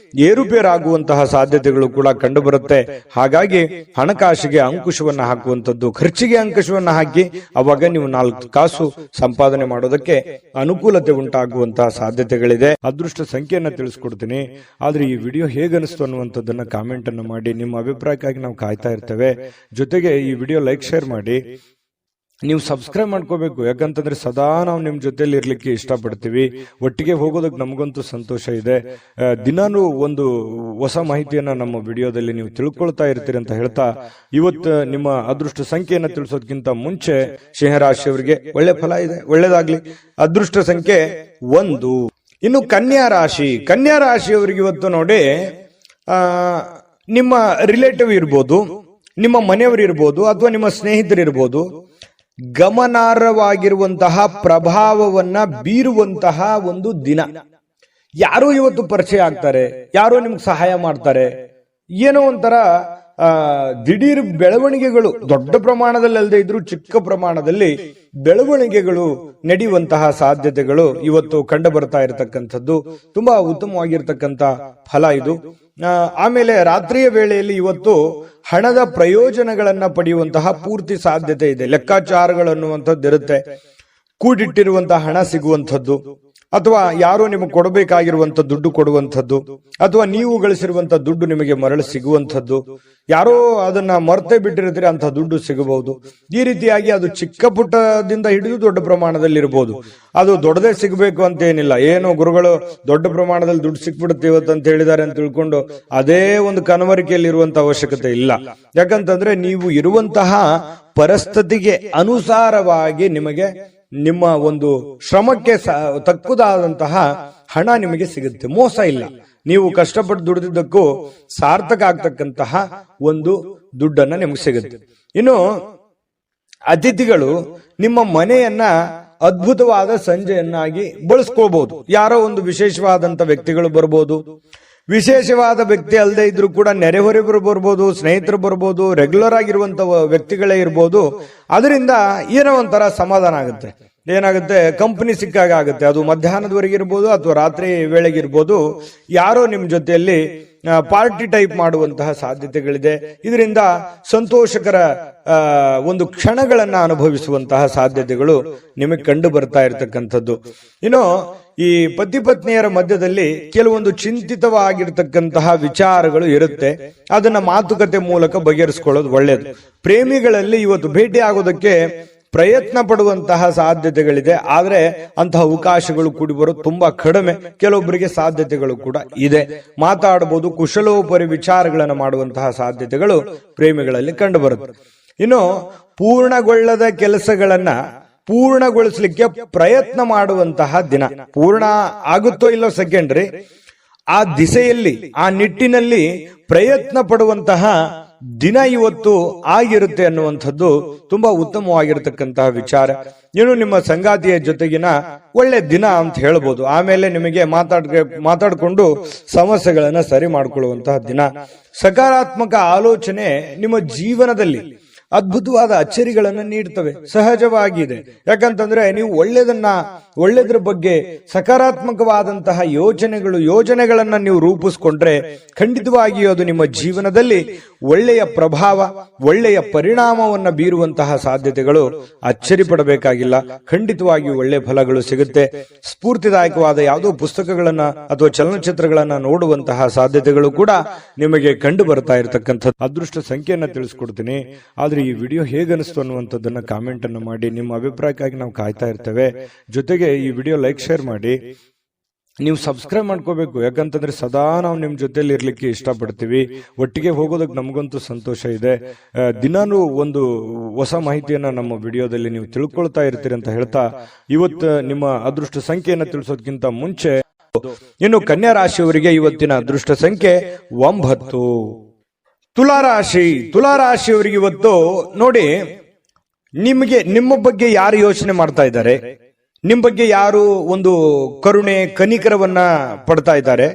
ಏರುಪೇರಾಗುವಂತಹ ಸಾಧ್ಯತೆಗಳು ಕೂಡ ಕಂಡು ಬರುತ್ತೆ. ಹಾಗಾಗಿ ಹಣಕಾಸಿಗೆ ಅಂಕುಶವನ್ನ ಹಾಕುವಂಥದ್ದು, ಖರ್ಚಿಗೆ ಅಂಕುಶವನ್ನ ಹಾಕಿ ಅವಾಗ ನೀವು 4 ಕಾಸು ಸಂಪಾದನೆ ಮಾಡೋದಕ್ಕೆ ಅನುಕೂಲತೆ ಉಂಟಾಗುವಂತಹ ಸಾಧ್ಯತೆಗಳಿದೆ. ಅದೃಷ್ಟ ಸಂಖ್ಯೆಯನ್ನ ತಿಳಿಸ್ಕೊಡ್ತೀನಿ. ಆದ್ರೆ ಈ ವಿಡಿಯೋ ಹೇಗನಿಸ್ತು ಅನ್ನುವಂಥದ್ದನ್ನ ಕಾಮೆಂಟ್ ಅನ್ನು ಮಾಡಿ. ನಿಮ್ಮ ಅಭಿಪ್ರಾಯಕ್ಕಾಗಿ ನಾವು ಕಾಯ್ತಾ ಇರ್ತೇವೆ. ಜೊತೆಗೆ ಈ ವಿಡಿಯೋ ಲೈಕ್, ಶೇರ್ ಮಾಡಿ. ನೀವು ಸಬ್ಸ್ಕ್ರೈಬ್ ಮಾಡ್ಕೋಬೇಕು. ಯಾಕಂತಂದ್ರೆ ಸದಾ ನಾವು ನಿಮ್ ಜೊತೆಲಿ ಇರ್ಲಿಕ್ಕೆ ಇಷ್ಟಪಡ್ತೀವಿ. ಒಟ್ಟಿಗೆ ಹೋಗೋದಕ್ಕೆ ನಮಗಂತೂ ಸಂತೋಷ ಇದೆ. ದಿನಾನು ಒಂದು ಹೊಸ ಮಾಹಿತಿಯನ್ನ ನಮ್ಮ ವಿಡಿಯೋದಲ್ಲಿ ನೀವು ತಿಳ್ಕೊಳ್ತಾ ಇರ್ತೀರಿ ಅಂತ ಹೇಳ್ತಾ, ಇವತ್ತು ನಿಮ್ಮ ಅದೃಷ್ಟ ಸಂಖ್ಯೆಯನ್ನ ತಿಳಿಸೋದಕ್ಕಿಂತ ಮುಂಚೆ ಸಿಂಹರಾಶಿಯವರಿಗೆ ಒಳ್ಳೆ ಫಲ ಇದೆ, ಒಳ್ಳೇದಾಗ್ಲಿ. ಅದೃಷ್ಟ ಸಂಖ್ಯೆ 1. ಇನ್ನು ಕನ್ಯಾ ರಾಶಿ. ಕನ್ಯಾ ರಾಶಿಯವರಿಗೆ ಇವತ್ತು ನೋಡಿ, ನಿಮ್ಮ ರಿಲೇಟಿವ್ ಇರ್ಬೋದು, ನಿಮ್ಮ ಮನೆಯವರು ಇರ್ಬೋದು, ಅಥವಾ ನಿಮ್ಮ ಸ್ನೇಹಿತರಿರ್ಬೋದು, ಗಮನಾರ್ಹವಾಗಿರುವಂತಹ ಪ್ರಭಾವವನ್ನ ಬೀರುವಂತಹ ಒಂದು ದಿನ. ಯಾರೋ ಇವತ್ತು ಪರಿಚಯ ಆಗ್ತಾರೆ, ಯಾರೋ ನಿಮ್ಗೆ ಸಹಾಯ ಮಾಡ್ತಾರೆ. ಏನೋ ಒಂಥರ ದಿಢೀರ್ ಬೆಳವಣಿಗೆಗಳು, ದೊಡ್ಡ ಪ್ರಮಾಣದಲ್ಲಿ ಅಲ್ಲದೆ ಇದ್ರೂ ಚಿಕ್ಕ ಪ್ರಮಾಣದಲ್ಲಿ ಬೆಳವಣಿಗೆಗಳು ನಡೆಯುವಂತಹ ಸಾಧ್ಯತೆಗಳು ಇವತ್ತು ಕಂಡು ಬರ್ತಾ ಇರತಕ್ಕಂಥದ್ದು. ತುಂಬಾ ಉತ್ತಮವಾಗಿರ್ತಕ್ಕಂಥ ಫಲ ಇದು. ಆಮೇಲೆ ರಾತ್ರಿಯ ವೇಳೆಯಲ್ಲಿ ಇವತ್ತು ಹಣದ ಪ್ರಯೋಜನಗಳನ್ನ ಪಡೆಯುವಂತಹ ಪೂರ್ತಿ ಸಾಧ್ಯತೆ ಇದೆ. ಲೆಕ್ಕಾಚಾರಗಳು ಅನ್ನುವಂಥದ್ದು ಇರುತ್ತೆ. ಕೂಡಿಟ್ಟಿರುವಂತಹ ಹಣ ಸಿಗುವಂಥದ್ದು, ಅಥವಾ ಯಾರೋ ನಿಮಗೆ ಕೊಡಬೇಕಾಗಿರುವಂತ ದುಡ್ಡು ಕೊಡುವಂಥದ್ದು, ಅಥವಾ ನೀವು ಗಳಿಸಿರುವಂತ ದುಡ್ಡು ನಿಮಗೆ ಮರಳಿ ಸಿಗುವಂಥದ್ದು. ಯಾರೋ ಅದನ್ನ ಮರ್ತೇ ಬಿಟ್ಟಿರ್ತೀರಿ, ಅಂತ ದುಡ್ಡು ಸಿಗಬಹುದು. ಈ ರೀತಿಯಾಗಿ ಅದು ಚಿಕ್ಕ ಪುಟ್ಟದಿಂದ ಹಿಡಿದು ದೊಡ್ಡ ಪ್ರಮಾಣದಲ್ಲಿ ಇರಬಹುದು. ಅದು ದೊಡ್ಡದೇ ಸಿಗಬೇಕು ಅಂತ ಏನಿಲ್ಲ. ಏನು ಗುರುಗಳು ದೊಡ್ಡ ಪ್ರಮಾಣದಲ್ಲಿ ದುಡ್ಡು ಸಿಕ್ಬಿಡುತ್ತೆ ಇವತ್ತು ಅಂತ ಹೇಳಿದ್ದಾರೆ ಅಂತ ತಿಳ್ಕೊಂಡು ಅದೇ ಒಂದು ಕನವರಿಕೆಯಲ್ಲಿ ಇರುವಂತ ಅವಶ್ಯಕತೆ ಇಲ್ಲ. ಯಾಕಂತಂದ್ರೆ ನೀವು ಇರುವಂತಹ ಪರಿಸ್ಥಿತಿಗೆ ಅನುಸಾರವಾಗಿ ನಿಮಗೆ ನಿಮ್ಮ ಒಂದು ಶ್ರಮಕ್ಕೆ ತಕ್ಕುದಾದಂತಹ ಹಣ ನಿಮಗೆ ಸಿಗುತ್ತೆ. ಮೋಸ ಇಲ್ಲ. ನೀವು ಕಷ್ಟಪಟ್ಟು ದುಡಿದಿದ್ದಕ್ಕೂ ಸಾರ್ಥಕ ಆಗ್ತಕ್ಕಂತಹ ಒಂದು ದುಡ್ಡನ್ನ ನಿಮಗೆ ಸಿಗುತ್ತೆ. ಇನ್ನು ಅತಿಥಿಗಳು ನಿಮ್ಮ ಮನೆಯನ್ನ ಅದ್ಭುತವಾದ ಸಂಜೆಯನ್ನಾಗಿ ಬಳಸ್ಕೋಬಹುದು. ಯಾರೋ ಒಂದು ವಿಶೇಷವಾದಂತ ವ್ಯಕ್ತಿಗಳು ಬರ್ಬೋದು. ವಿಶೇಷವಾದ ವ್ಯಕ್ತಿ ಅಲ್ಲದೆ ಇದ್ರೂ ಕೂಡ ನೆರೆಹೊರೆಯವರು ಬರ್ಬೋದು, ಸ್ನೇಹಿತರು ಬರ್ಬೋದು, ರೆಗ್ಯುಲರ್ ಆಗಿರುವಂತ ವ್ಯಕ್ತಿಗಳೇ ಇರ್ಬೋದು. ಅದರಿಂದ ಏನೋ ಒಂಥರ ಸಮಾಧಾನ ಆಗುತ್ತೆ. ಏನಾಗುತ್ತೆ, ಕಂಪನಿ ಸಿಕ್ಕಾಗ ಆಗುತ್ತೆ. ಅದು ಮಧ್ಯಾಹ್ನದವರೆಗೆ ಇರ್ಬೋದು ಅಥವಾ ರಾತ್ರಿ ವೇಳೆಗಿರ್ಬೋದು. ಯಾರೋ ನಿಮ್ ಜೊತೆಯಲ್ಲಿ ಪಾರ್ಟಿ ಟೈಪ್ ಮಾಡುವಂತಹ ಸಾಧ್ಯತೆಗಳಿದೆ. ಇದರಿಂದ ಸಂತೋಷಕರ ಒಂದು ಕ್ಷಣಗಳನ್ನ ಅನುಭವಿಸುವಂತಹ ಸಾಧ್ಯತೆಗಳು ನಿಮಗೆ ಕಂಡು ಬರ್ತಾ ಇರತಕ್ಕಂಥದ್ದು. ಇನ್ನು ಈ ಪತಿ ಪತ್ನಿಯರ ಮಧ್ಯದಲ್ಲಿ ಕೆಲವೊಂದು ಚಿಂತಿತವಾಗಿರ್ತಕ್ಕಂತಹ ವಿಚಾರಗಳು ಇರುತ್ತೆ. ಅದನ್ನ ಮಾತುಕತೆ ಮೂಲಕ ಬಗೆಹರಿಸಿಕೊಳ್ಳೋದು ಒಳ್ಳೆಯದು. ಪ್ರೇಮಿಗಳಲ್ಲಿ ಇವತ್ತು ಭೇಟಿ ಆಗೋದಕ್ಕೆ ಪ್ರಯತ್ನ ಪಡುವಂತಹ ಸಾಧ್ಯತೆಗಳಿದೆ. ಆದ್ರೆ ಅಂತಹ ಅವಕಾಶಗಳು ಕೂಡಿ ಬರೋದು ತುಂಬಾ ಕಡಿಮೆ. ಕೆಲವೊಬ್ಬರಿಗೆ ಸಾಧ್ಯತೆಗಳು ಕೂಡ ಇದೆ. ಮಾತಾಡಬಹುದು, ಕುಶಲೋಪರಿ ವಿಚಾರಗಳನ್ನು ಮಾಡುವಂತಹ ಸಾಧ್ಯತೆಗಳು ಪ್ರೇಮಿಗಳಲ್ಲಿ ಕಂಡು ಬರುತ್ತೆ. ಇನ್ನು ಪೂರ್ಣಗೊಳ್ಳದ ಕೆಲಸಗಳನ್ನ ಪೂರ್ಣಗೊಳಿಸಲಿಕ್ಕೆ ಪ್ರಯತ್ನ ಮಾಡುವಂತಹ ದಿನ. ಪೂರ್ಣ ಆಗುತ್ತೋ ಇಲ್ಲೋ ಸೆಕೆಂಡ್ರಿ, ಆ ದಿಸೆಯಲ್ಲಿ ಆ ನಿಟ್ಟಿನಲ್ಲಿ ಪ್ರಯತ್ನ ಪಡುವಂತಹ ದಿನ ಇವತ್ತು ಆಗಿರುತ್ತೆ ಅನ್ನುವಂಥದ್ದು ತುಂಬಾ ಉತ್ತಮವಾಗಿರತಕ್ಕಂತಹ ವಿಚಾರ. ಇನ್ನು ನಿಮ್ಮ ಸಂಗಾತಿಯ ಜೊತೆಗಿನ ಒಳ್ಳೆ ದಿನ ಅಂತ ಹೇಳ್ಬೋದು. ಆಮೇಲೆ ನಿಮಗೆ ಮಾತಾಡ್ಕೊಂಡು ಸಮಸ್ಯೆಗಳನ್ನ ಸರಿ ಮಾಡ್ಕೊಳ್ಳುವಂತಹ ದಿನ. ಸಕಾರಾತ್ಮಕ ಆಲೋಚನೆ ನಿಮ್ಮ ಜೀವನದಲ್ಲಿ ಅದ್ಭುತವಾದ ಅಚ್ಚರಿಗಳನ್ನು ನೀಡ್ತವೆ. ಸಹಜವಾಗಿದೆ. ಯಾಕಂತಂದ್ರೆ ನೀವು ಒಳ್ಳೆದ್ರ ಬಗ್ಗೆ ಸಕಾರಾತ್ಮಕವಾದಂತಹ ಯೋಜನೆಗಳನ್ನ ನೀವು ರೂಪಿಸ್ಕೊಂಡ್ರೆ ಖಂಡಿತವಾಗಿಯೂ ಅದು ನಿಮ್ಮ ಜೀವನದಲ್ಲಿ ಒಳ್ಳೆಯ ಪ್ರಭಾವ, ಒಳ್ಳೆಯ ಪರಿಣಾಮವನ್ನ ಬೀರುವಂತಹ ಸಾಧ್ಯತೆಗಳು ಅಚ್ಚರಿ ಪಡಬೇಕಾಗಿಲ್ಲ. ಖಂಡಿತವಾಗಿಯೂ ಒಳ್ಳೆಯ ಫಲಗಳು ಸಿಗುತ್ತೆ. ಸ್ಫೂರ್ತಿದಾಯಕವಾದ ಯಾವುದೋ ಪುಸ್ತಕಗಳನ್ನ ಅಥವಾ ಚಲನಚಿತ್ರಗಳನ್ನ ನೋಡುವಂತಹ ಸಾಧ್ಯತೆಗಳು ಕೂಡ ನಿಮಗೆ ಕಂಡು ಬರ್ತಾ ಇರತಕ್ಕಂಥದ್ದು. ಅದೃಷ್ಟ ಸಂಖ್ಯೆಯನ್ನ ತಿಳಿಸ್ಕೊಡ್ತೀನಿ. ಆದ್ರೆ ಈ ವಿಡಿಯೋ ಹೇಗನಿಸ್ತು ಅನ್ನುವಂಥದ್ದನ್ನ ಕಾಮೆಂಟ್ ಅನ್ನು ಮಾಡಿ. ನಿಮ್ಮ ಅಭಿಪ್ರಾಯಕ್ಕಾಗಿ ನಾವು ಕಾಯ್ತಾ ಇರ್ತೇವೆ. ಜೊತೆಗೆ ಈ ವಿಡಿಯೋ ಲೈಕ್, ಶೇರ್ ಮಾಡಿ. ನೀವು ಸಬ್ಸ್ಕ್ರೈಬ್ ಮಾಡ್ಕೋಬೇಕು. ಯಾಕಂತಂದ್ರೆ ಸದಾ ನಾವು ನಿಮ್ ಜೊತೆಲಿ ಇರ್ಲಿಕ್ಕೆ ಇಷ್ಟಪಡ್ತೀವಿ. ಒಟ್ಟಿಗೆ ಹೋಗೋದಕ್ಕೆ ನಮಗಂತೂ ಸಂತೋಷ ಇದೆ. ದಿನಾನು ಒಂದು ಹೊಸ ಮಾಹಿತಿಯನ್ನ ನಮ್ಮ ವಿಡಿಯೋದಲ್ಲಿ ನೀವು ತಿಳ್ಕೊಳ್ತಾ ಇರ್ತೀರಿ ಅಂತ ಹೇಳ್ತಾ, ಇವತ್ತು ನಿಮ್ಮ ಅದೃಷ್ಟ ಸಂಖ್ಯೆಯನ್ನ ತಿಳಿಸೋದಕ್ಕಿಂತ ಮುಂಚೆ ಇನ್ನು ಕನ್ಯಾ ರಾಶಿಯವರಿಗೆ ಇವತ್ತಿನ ಅದೃಷ್ಟ ಸಂಖ್ಯೆ 9. ತುಲಾರಾಶಿಯವರಿಗೆ ಇವತ್ತು ನೋಡಿ, ನಿಮ್ಮ ಬಗ್ಗೆ ಯಾರು ಯೋಚನೆ ಮಾಡ್ತಾ ಇದ್ದಾರೆ, ನಿಮ್ಮ ಬಗ್ಗೆ ಯಾರು ಒಂದು ಕರುಣೆ ಕನಿಕರವನ್ನ ಪಡ್ತಾ ಇದ್ದಾರೆ,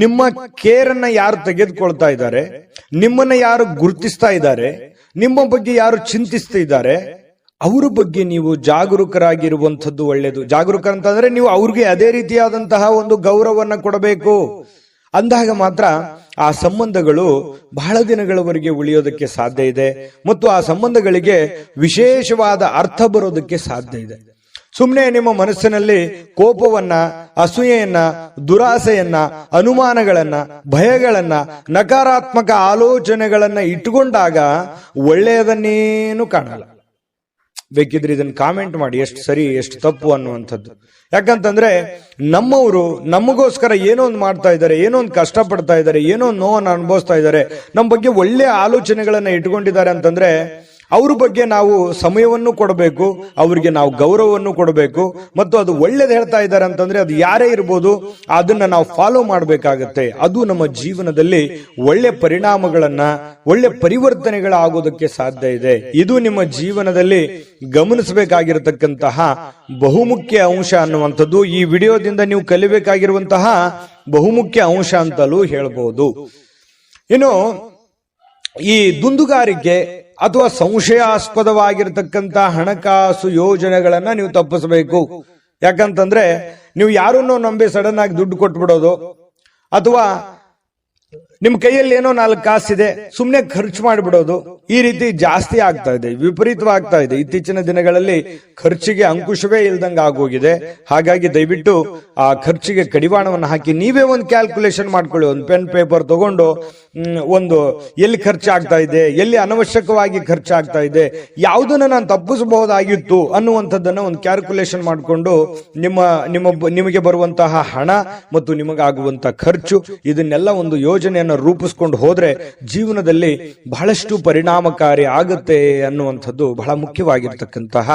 ನಿಮ್ಮ ಕೇರನ್ನ ಯಾರು ತೆಗೆದುಕೊಳ್ತಾ ಇದ್ದಾರೆ, ನಿಮ್ಮನ್ನ ಯಾರು ಗುರುತಿಸ್ತಾ ಇದ್ದಾರೆ, ನಿಮ್ಮ ಬಗ್ಗೆ ಯಾರು ಚಿಂತಿಸ್ತಾ ಇದ್ದಾರೆ, ಅವರ ಬಗ್ಗೆ ನೀವು ಜಾಗರೂಕರಾಗಿರುವಂಥದ್ದು ಒಳ್ಳೆಯದು. ಜಾಗರೂಕ ಅಂತಂದ್ರೆ ನೀವು ಅವ್ರಿಗೆ ಅದೇ ರೀತಿಯಾದಂತಹ ಒಂದು ಗೌರವವನ್ನ ಕೊಡಬೇಕು. ಅಂದಾಗ ಮಾತ್ರ ಆ ಸಂಬಂಧಗಳು ಬಹಳ ದಿನಗಳವರೆಗೆ ಉಳಿಯೋದಕ್ಕೆ ಸಾಧ್ಯ ಇದೆ ಮತ್ತು ಆ ಸಂಬಂಧಗಳಿಗೆ ವಿಶೇಷವಾದ ಅರ್ಥ ಬರೋದಕ್ಕೆ ಸಾಧ್ಯ ಇದೆ. ಸುಮ್ಮನೆ ನಿಮ್ಮ ಮನಸ್ಸಿನಲ್ಲಿ ಕೋಪವನ್ನ, ಅಸೂಯೆಯನ್ನ, ದುರಾಸೆಯನ್ನ, ಅನುಮಾನಗಳನ್ನ, ಭಯಗಳನ್ನ, ನಕಾರಾತ್ಮಕ ಆಲೋಚನೆಗಳನ್ನ ಇಟ್ಟುಕೊಂಡಾಗ ಒಳ್ಳೆಯದನ್ನೇನು ಕಾಣಲ್ಲ. ಬೇಕಿದ್ರೆ ಇದನ್ನ ಕಾಮೆಂಟ್ ಮಾಡಿ, ಎಷ್ಟು ಸರಿ ಎಷ್ಟು ತಪ್ಪು ಅನ್ನುವಂಥದ್ದು. ಯಾಕಂತಂದ್ರೆ ನಮ್ಮವರು ನಮಗೋಸ್ಕರ ಏನೋ ಒಂದು ಮಾಡ್ತಾ ಇದ್ದಾರೆ, ಏನೋ ಒಂದು ಕಷ್ಟ ಪಡ್ತಾ ಇದ್ದಾರೆ, ಏನೋ ಒಂದು ನೋವನ್ನು ಅನುಭವಿಸ್ತಾ ಇದ್ದಾರೆ, ನಮ್ಮ ಬಗ್ಗೆ ಒಳ್ಳೆಯ ಆಲೋಚನೆಗಳನ್ನ ಇಟ್ಕೊಂಡಿದ್ದಾರೆ ಅಂತಂದ್ರೆ ಅವ್ರ ಬಗ್ಗೆ ನಾವು ಸಮಯವನ್ನು ಕೊಡಬೇಕು, ಅವರಿಗೆ ನಾವು ಗೌರವವನ್ನು ಕೊಡಬೇಕು. ಮತ್ತು ಅದು ಒಳ್ಳೇದು ಹೇಳ್ತಾ ಇದ್ದಾರೆ ಅಂತಂದ್ರೆ ಅದು ಯಾರೇ ಇರ್ಬೋದು, ಅದನ್ನ ನಾವು ಫಾಲೋ ಮಾಡಬೇಕಾಗತ್ತೆ. ಅದು ನಮ್ಮ ಜೀವನದಲ್ಲಿ ಒಳ್ಳೆ ಪರಿಣಾಮಗಳನ್ನ, ಒಳ್ಳೆ ಪರಿವರ್ತನೆಗಳಾಗೋದಕ್ಕೆ ಸಾಧ್ಯ ಇದೆ. ಇದು ನಿಮ್ಮ ಜೀವನದಲ್ಲಿ ಗಮನಿಸಬೇಕಾಗಿರತಕ್ಕಂತಹ ಬಹುಮುಖ್ಯ ಅಂಶ ಅನ್ನುವಂಥದ್ದು ಈ ವಿಡಿಯೋದಿಂದ ನೀವು ಕಲಿಬೇಕಾಗಿರುವಂತಹ ಬಹುಮುಖ್ಯ ಅಂಶ ಅಂತಲೂ ಹೇಳ್ಬಹುದು. ಇನ್ನು ಈ ದುಂದುಗಾರಿಕೆ ಅಥವಾ ಸಂಶಯಾಸ್ಪದವಾಗಿರತಕ್ಕಂತ ಹಣಕಾಸು ಯೋಜನೆಗಳನ್ನ ನೀವು ತಪ್ಪಿಸಬೇಕು. ಯಾಕಂತಂದ್ರೆ ನೀವು ಯಾರನ್ನೋ ನಂಬಿ ಸಡನ್ ಆಗಿ ದುಡ್ಡು ಕೊಟ್ಬಿಡೋದು, ಅಥವಾ ನಿಮ್ ಕೈಯಲ್ಲಿ ಏನೋ 4 ಕಾಸಿದೆ ಸುಮ್ನೆ ಖರ್ಚು ಮಾಡಿಬಿಡೋದು, ಈ ರೀತಿ ಜಾಸ್ತಿ ಆಗ್ತಾ ಇದೆ, ವಿಪರೀತವಾಗ್ತಾ ಇದೆ. ಇತ್ತೀಚಿನ ದಿನಗಳಲ್ಲಿ ಖರ್ಚಿಗೆ ಅಂಕುಶವೇ ಇಲ್ದಂಗ ಆಗೋಗಿದೆ. ಹಾಗಾಗಿ ದಯವಿಟ್ಟು ಆ ಖರ್ಚಿಗೆ ಕಡಿವಾಣವನ್ನು ಹಾಕಿ ನೀವೇ ಒಂದು ಕ್ಯಾಲ್ಕುಲೇಷನ್ ಮಾಡ್ಕೊಳ್ಳಿ. ಒಂದು ಪೆನ್ ಪೇಪರ್ ತಗೊಂಡು ಒಂದು ಎಲ್ಲಿ ಖರ್ಚಾಗ್ತಾ ಇದೆ, ಎಲ್ಲಿ ಅನವಶ್ಯಕವಾಗಿ ಖರ್ಚಾಗ್ತಾ ಇದೆ, ಯಾವುದನ್ನ ನಾನು ತಪ್ಪಿಸಬಹುದಾಗಿತ್ತು ಅನ್ನುವಂಥದ್ದನ್ನ ಒಂದು ಕ್ಯಾಲ್ಕುಲೇಷನ್ ಮಾಡಿಕೊಂಡು ನಿಮಗೆ ಬರುವಂತಹ ಹಣ ಮತ್ತು ನಿಮಗಾಗುವಂತಹ ಖರ್ಚು ಇದನ್ನೆಲ್ಲ ಒಂದು ಯೋಜನೆಯನ್ನು ರೂಪಿಸ್ಕೊಂಡು ಹೋದ್ರೆ ಜೀವನದಲ್ಲಿ ಬಹಳಷ್ಟು ಪರಿಣಾಮಕಾರಿ ಆಗುತ್ತೆ ಅನ್ನುವಂಥದ್ದು ಬಹಳ ಮುಖ್ಯವಾಗಿರ್ತಕ್ಕಂತಹ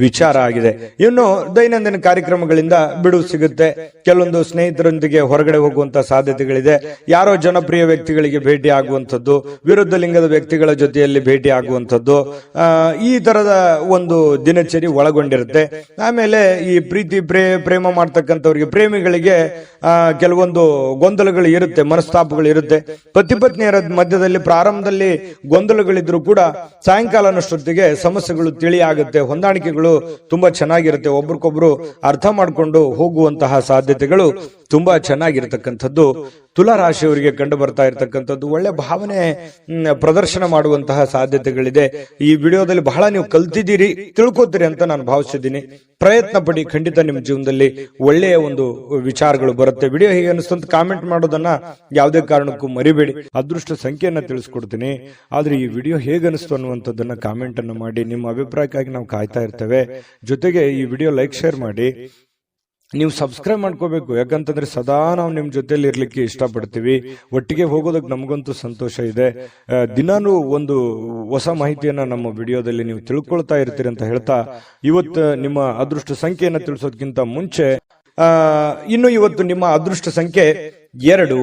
ವಿಚಾರ ಆಗಿದೆ. ಇನ್ನು ದೈನಂದಿನ ಕಾರ್ಯಕ್ರಮಗಳಿಂದ ಬಿಡುವು ಸಿಗುತ್ತೆ. ಕೆಲವೊಂದು ಸ್ನೇಹಿತರೊಂದಿಗೆ ಹೊರಗಡೆ ಹೋಗುವಂತಹ ಸಾಧ್ಯತೆಗಳಿದೆ. ಯಾರೋ ಜನಪ್ರಿಯ ವ್ಯಕ್ತಿಗಳಿಗೆ ಭೇಟಿ ಆಗುವಂಥದ್ದು, ವಿರುದ್ಧ ಲಿಂಗದ ವ್ಯಕ್ತಿಗಳ ಜೊತೆಯಲ್ಲಿ ಭೇಟಿ ಆಗುವಂಥದ್ದು, ಈ ತರದ ಒಂದು ದಿನಚರಿ ಒಳಗೊಂಡಿರುತ್ತೆ. ಆಮೇಲೆ ಈ ಪ್ರೇಮ ಮಾಡ್ತಕ್ಕಂಥವ್ರಿಗೆ, ಪ್ರೇಮಿಗಳಿಗೆ ಕೆಲವೊಂದು ಗೊಂದಲಗಳು ಇರುತ್ತೆ, ಮನಸ್ತಾಪಗಳು ಮಾತುಗಳು ಇರುತ್ತೆ. ಪತಿ ಪತ್ನಿಯರ ಮಧ್ಯದಲ್ಲಿ ಪ್ರಾರಂಭದಲ್ಲಿ ಗೊಂದಲಗಳಿದ್ರು ಕೂಡ ಸಾಯಂಕಾಲನಷ್ಟೊತ್ತಿಗೆ ಸಮಸ್ಯೆಗಳು ತಿಳಿಯಾಗುತ್ತೆ, ಹೊಂದಾಣಿಕೆಗಳು ತುಂಬಾ ಚೆನ್ನಾಗಿರುತ್ತೆ, ಒಬ್ರಿಗೊಬ್ರು ಅರ್ಥ ಮಾಡಿಕೊಂಡು ಹೋಗುವಂತಹ ಸಾಧ್ಯತೆಗಳು ತುಂಬಾ ಚೆನ್ನಾಗಿರ್ತಕ್ಕಂಥದ್ದು ತುಲಾ ರಾಶಿಯವರಿಗೆ ಕಂಡು ಬರ್ತಾ ಇರತಕ್ಕಂಥದ್ದು. ಒಳ್ಳೆ ಭಾವನೆ ಪ್ರದರ್ಶನ ಮಾಡುವಂತಹ ಸಾಧ್ಯತೆಗಳಿದೆ. ಈ ವಿಡಿಯೋದಲ್ಲಿ ಬಹಳ ನೀವು ಕಲ್ತಿದ್ದೀರಿ, ತಿಳ್ಕೊತೀರಿ ಅಂತ ನಾನು ಭಾವಿಸಿದ್ದೀನಿ. ಪ್ರಯತ್ನ ಪಡಿ, ಖಂಡಿತ ನಿಮ್ಮ ಜೀವನದಲ್ಲಿ ಒಳ್ಳೆಯ ಒಂದು ವಿಚಾರಗಳು ಬರುತ್ತೆ. ವಿಡಿಯೋ ಹೇಗೆ ಅನಿಸ್ತು ಅಂತ ಕಾಮೆಂಟ್ ಮಾಡೋದನ್ನ ಯಾವುದೇ ಕಾರಣಕ್ಕೂ ಮರಿಬೇಡಿ. ಅದೃಷ್ಟ ಸಂಖ್ಯೆಯನ್ನ ತಿಳಿಸ್ಕೊಡ್ತೀನಿ, ಆದ್ರೆ ಈ ವಿಡಿಯೋ ಹೇಗೆ ಅನಿಸ್ತು ಅನ್ನುವಂಥದ್ದನ್ನ ಕಾಮೆಂಟ್ ಅನ್ನು ಮಾಡಿ. ನಿಮ್ಮ ಅಭಿಪ್ರಾಯಕ್ಕಾಗಿ ನಾವು ಕಾಯ್ತಾ ಇರ್ತೇವೆ. ಜೊತೆಗೆ ಈ ವಿಡಿಯೋ ಲೈಕ್ ಶೇರ್ ಮಾಡಿ. ನೀವು ಸಬ್ಸ್ಕ್ರೈಬ್ ಮಾಡ್ಕೋಬೇಕು, ಯಾಕಂತಂದ್ರೆ ಸದಾ ನಾವು ನಿಮ್ ಜೊತೆಲಿ ಇರ್ಲಿಕ್ಕೆ ಇಷ್ಟಪಡ್ತೀವಿ. ಒಟ್ಟಿಗೆ ಹೋಗೋದಕ್ಕೆ ನಮಗಂತೂ ಸಂತೋಷ ಇದೆ. ದಿನಾನು ಒಂದು ಹೊಸ ಮಾಹಿತಿಯನ್ನ ನಮ್ಮ ವಿಡಿಯೋದಲ್ಲಿ ನೀವು ತಿಳ್ಕೊಳ್ತಾ ಇರ್ತೀರಿ ಅಂತ ಹೇಳ್ತಾ, ಇವತ್ತು ನಿಮ್ಮ ಅದೃಷ್ಟ ಸಂಖ್ಯೆಯನ್ನ ತಿಳಿಸೋದಕ್ಕಿಂತ ಮುಂಚೆ ಇನ್ನು ಇವತ್ತು ನಿಮ್ಮ ಅದೃಷ್ಟ ಸಂಖ್ಯೆ 2.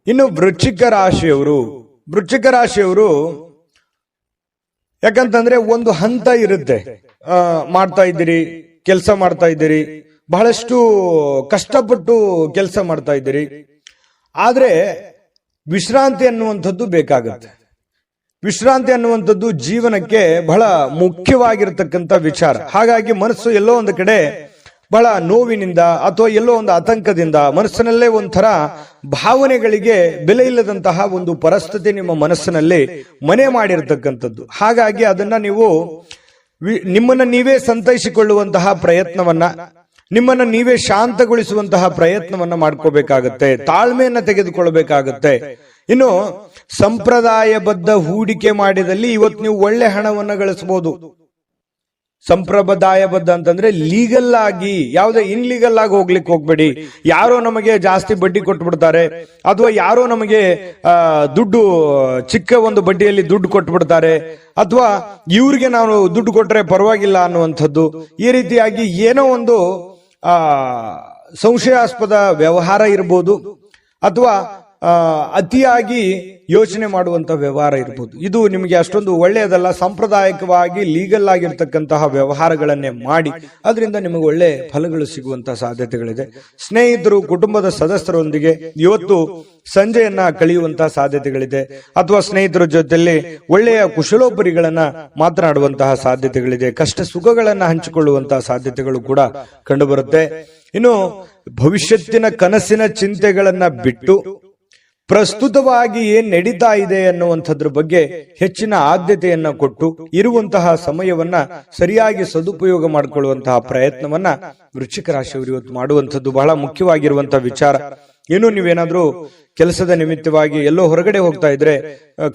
ಇನ್ನು ವೃಶ್ಚಿಕ ರಾಶಿಯವರು ಯಾಕಂತಂದ್ರೆ ಒಂದು ಹಂತ ಇರುತ್ತೆ. ಮಾಡ್ತಾ ಇದ್ದೀರಿ, ಕೆಲಸ ಮಾಡ್ತಾ ಇದ್ದೀರಿ, ಬಹಳಷ್ಟು ಕಷ್ಟಪಟ್ಟು ಕೆಲಸ ಮಾಡ್ತಾ ಇದ್ದೀರಿ, ಆದ್ರೆ ವಿಶ್ರಾಂತಿ ಅನ್ನುವಂಥದ್ದು ಬೇಕಾಗುತ್ತೆ. ವಿಶ್ರಾಂತಿ ಅನ್ನುವಂಥದ್ದು ಜೀವನಕ್ಕೆ ಬಹಳ ಮುಖ್ಯವಾಗಿರತಕ್ಕಂಥ ವಿಚಾರ. ಹಾಗಾಗಿ ಮನಸ್ಸು ಎಲ್ಲೋ ಒಂದು ಕಡೆ ಬಹಳ ನೋವಿನಿಂದ ಅಥವಾ ಎಲ್ಲೋ ಒಂದು ಆತಂಕದಿಂದ, ಮನಸ್ಸಿನಲ್ಲೇ ಒಂಥರ ಭಾವನೆಗಳಿಗೆ ಬೆಲೆ ಇಲ್ಲದಂತಹ ಒಂದು ಪರಿಸ್ಥಿತಿ ನಿಮ್ಮ ಮನಸ್ಸಿನಲ್ಲಿ ಮನೆ ಮಾಡಿರ್ತಕ್ಕಂಥದ್ದು. ಹಾಗಾಗಿ ಅದನ್ನ ನೀವು ನಿಮ್ಮನ್ನ ನೀವೇ ಸಂತೈಸಿಕೊಳ್ಳುವಂತಹ ಪ್ರಯತ್ನವನ್ನ, ನಿಮ್ಮನ್ನ ನೀವೇ ಶಾಂತಗೊಳಿಸುವಂತಹ ಪ್ರಯತ್ನವನ್ನ ಮಾಡ್ಕೋಬೇಕಾಗತ್ತೆ, ತಾಳ್ಮೆಯನ್ನ ತೆಗೆದುಕೊಳ್ಬೇಕಾಗತ್ತೆ. ಇನ್ನು ಸಂಪ್ರದಾಯಬದ್ಧ ಹೂಡಿಕೆ ಮಾಡಿದಲ್ಲಿ ಇವತ್ತು ನೀವು ಒಳ್ಳೆ ಹಣವನ್ನ ಗಳಿಸಬಹುದು. ಸಂಪ್ರದಾಯಬದ್ಧ ಅಂತಂದ್ರೆ ಲೀಗಲ್ ಆಗಿ, ಯಾವುದೇ ಇನ್ಲೀಗಲ್ ಆಗಿ ಹೋಗ್ಲಿಕ್ಕೆ ಹೋಗ್ಬೇಡಿ. ಯಾರೋ ನಮಗೆ ಜಾಸ್ತಿ ಬಡ್ಡಿ ಕೊಟ್ಟು ಬಿಡ್ತಾರೆ, ಅಥವಾ ಯಾರೋ ನಮಗೆ ದುಡ್ಡು ಚಿಕ್ಕ ಒಂದು ಬಡ್ಡಿಯಲ್ಲಿ ದುಡ್ಡು ಕೊಟ್ಟು ಬಿಡ್ತಾರೆ, ಅಥವಾ ಇವ್ರಿಗೆ ನಾವು ದುಡ್ಡು ಕೊಟ್ರೆ ಪರವಾಗಿಲ್ಲ ಅನ್ನುವಂಥದ್ದು. ಈ ರೀತಿಯಾಗಿ ಏನೋ ಒಂದು ಸಂಶಯಾಸ್ಪದ ವ್ಯವಹಾರ ಇರ್ಬೋದು, ಅಥವಾ ಅತಿಯಾಗಿ ಯೋಚನೆ ಮಾಡುವಂತಹ ವ್ಯವಹಾರ ಇರ್ಬೋದು. ಇದು ನಿಮಗೆ ಅಷ್ಟೊಂದು ಒಳ್ಳೆಯದಲ್ಲ. ಸಾಂಪ್ರದಾಯಿಕವಾಗಿ ಲೀಗಲ್ ಆಗಿರ್ತಕ್ಕಂತಹ ವ್ಯವಹಾರಗಳನ್ನೇ ಮಾಡಿ, ಅದರಿಂದ ನಿಮಗೆ ಒಳ್ಳೆ ಫಲಗಳು ಸಿಗುವಂತಹ ಸಾಧ್ಯತೆಗಳಿದೆ. ಸ್ನೇಹಿತರು, ಕುಟುಂಬದ ಸದಸ್ಯರೊಂದಿಗೆ ಇವತ್ತು ಸಂಜೆಯನ್ನ ಕಳೆಯುವಂತಹ ಸಾಧ್ಯತೆಗಳಿದೆ, ಅಥವಾ ಸ್ನೇಹಿತರ ಜೊತೆಯಲ್ಲಿ ಒಳ್ಳೆಯ ಕುಶಲೋಪರಿಗಳನ್ನ ಮಾತನಾಡುವಂತಹ ಸಾಧ್ಯತೆಗಳಿದೆ. ಕಷ್ಟ ಸುಖಗಳನ್ನ ಹಂಚಿಕೊಳ್ಳುವಂತಹ ಸಾಧ್ಯತೆಗಳು ಕೂಡ ಕಂಡುಬರುತ್ತೆ. ಇನ್ನು ಭವಿಷ್ಯತ್ತಿನ ಕನಸಿನ ಚಿಂತೆಗಳನ್ನ ಬಿಟ್ಟು ಪ್ರಸ್ತುತವಾಗಿ ಏನ್ ನಡೀತಾ ಇದೆ ಅನ್ನುವಂಥದ್ರ ಬಗ್ಗೆ ಹೆಚ್ಚಿನ ಆದ್ಯತೆಯನ್ನ ಕೊಟ್ಟು ಇರುವಂತಹ ಸಮಯವನ್ನ ಸರಿಯಾಗಿ ಸದುಪಯೋಗ ಮಾಡಿಕೊಳ್ಳುವಂತಹ ಪ್ರಯತ್ನವನ್ನ ವೃಶ್ಚಿಕ ರಾಶಿಯವರು ಇವತ್ತು ಮಾಡುವಂಥದ್ದು ಬಹಳ ಮುಖ್ಯವಾಗಿರುವಂತಹ ವಿಚಾರ. ಏನು ನೀವೇನಾದ್ರೂ ಕೆಲಸದ ನಿಮಿತ್ತವಾಗಿ ಎಲ್ಲೋ ಹೊರಗಡೆ ಹೋಗ್ತಾ ಇದ್ರೆ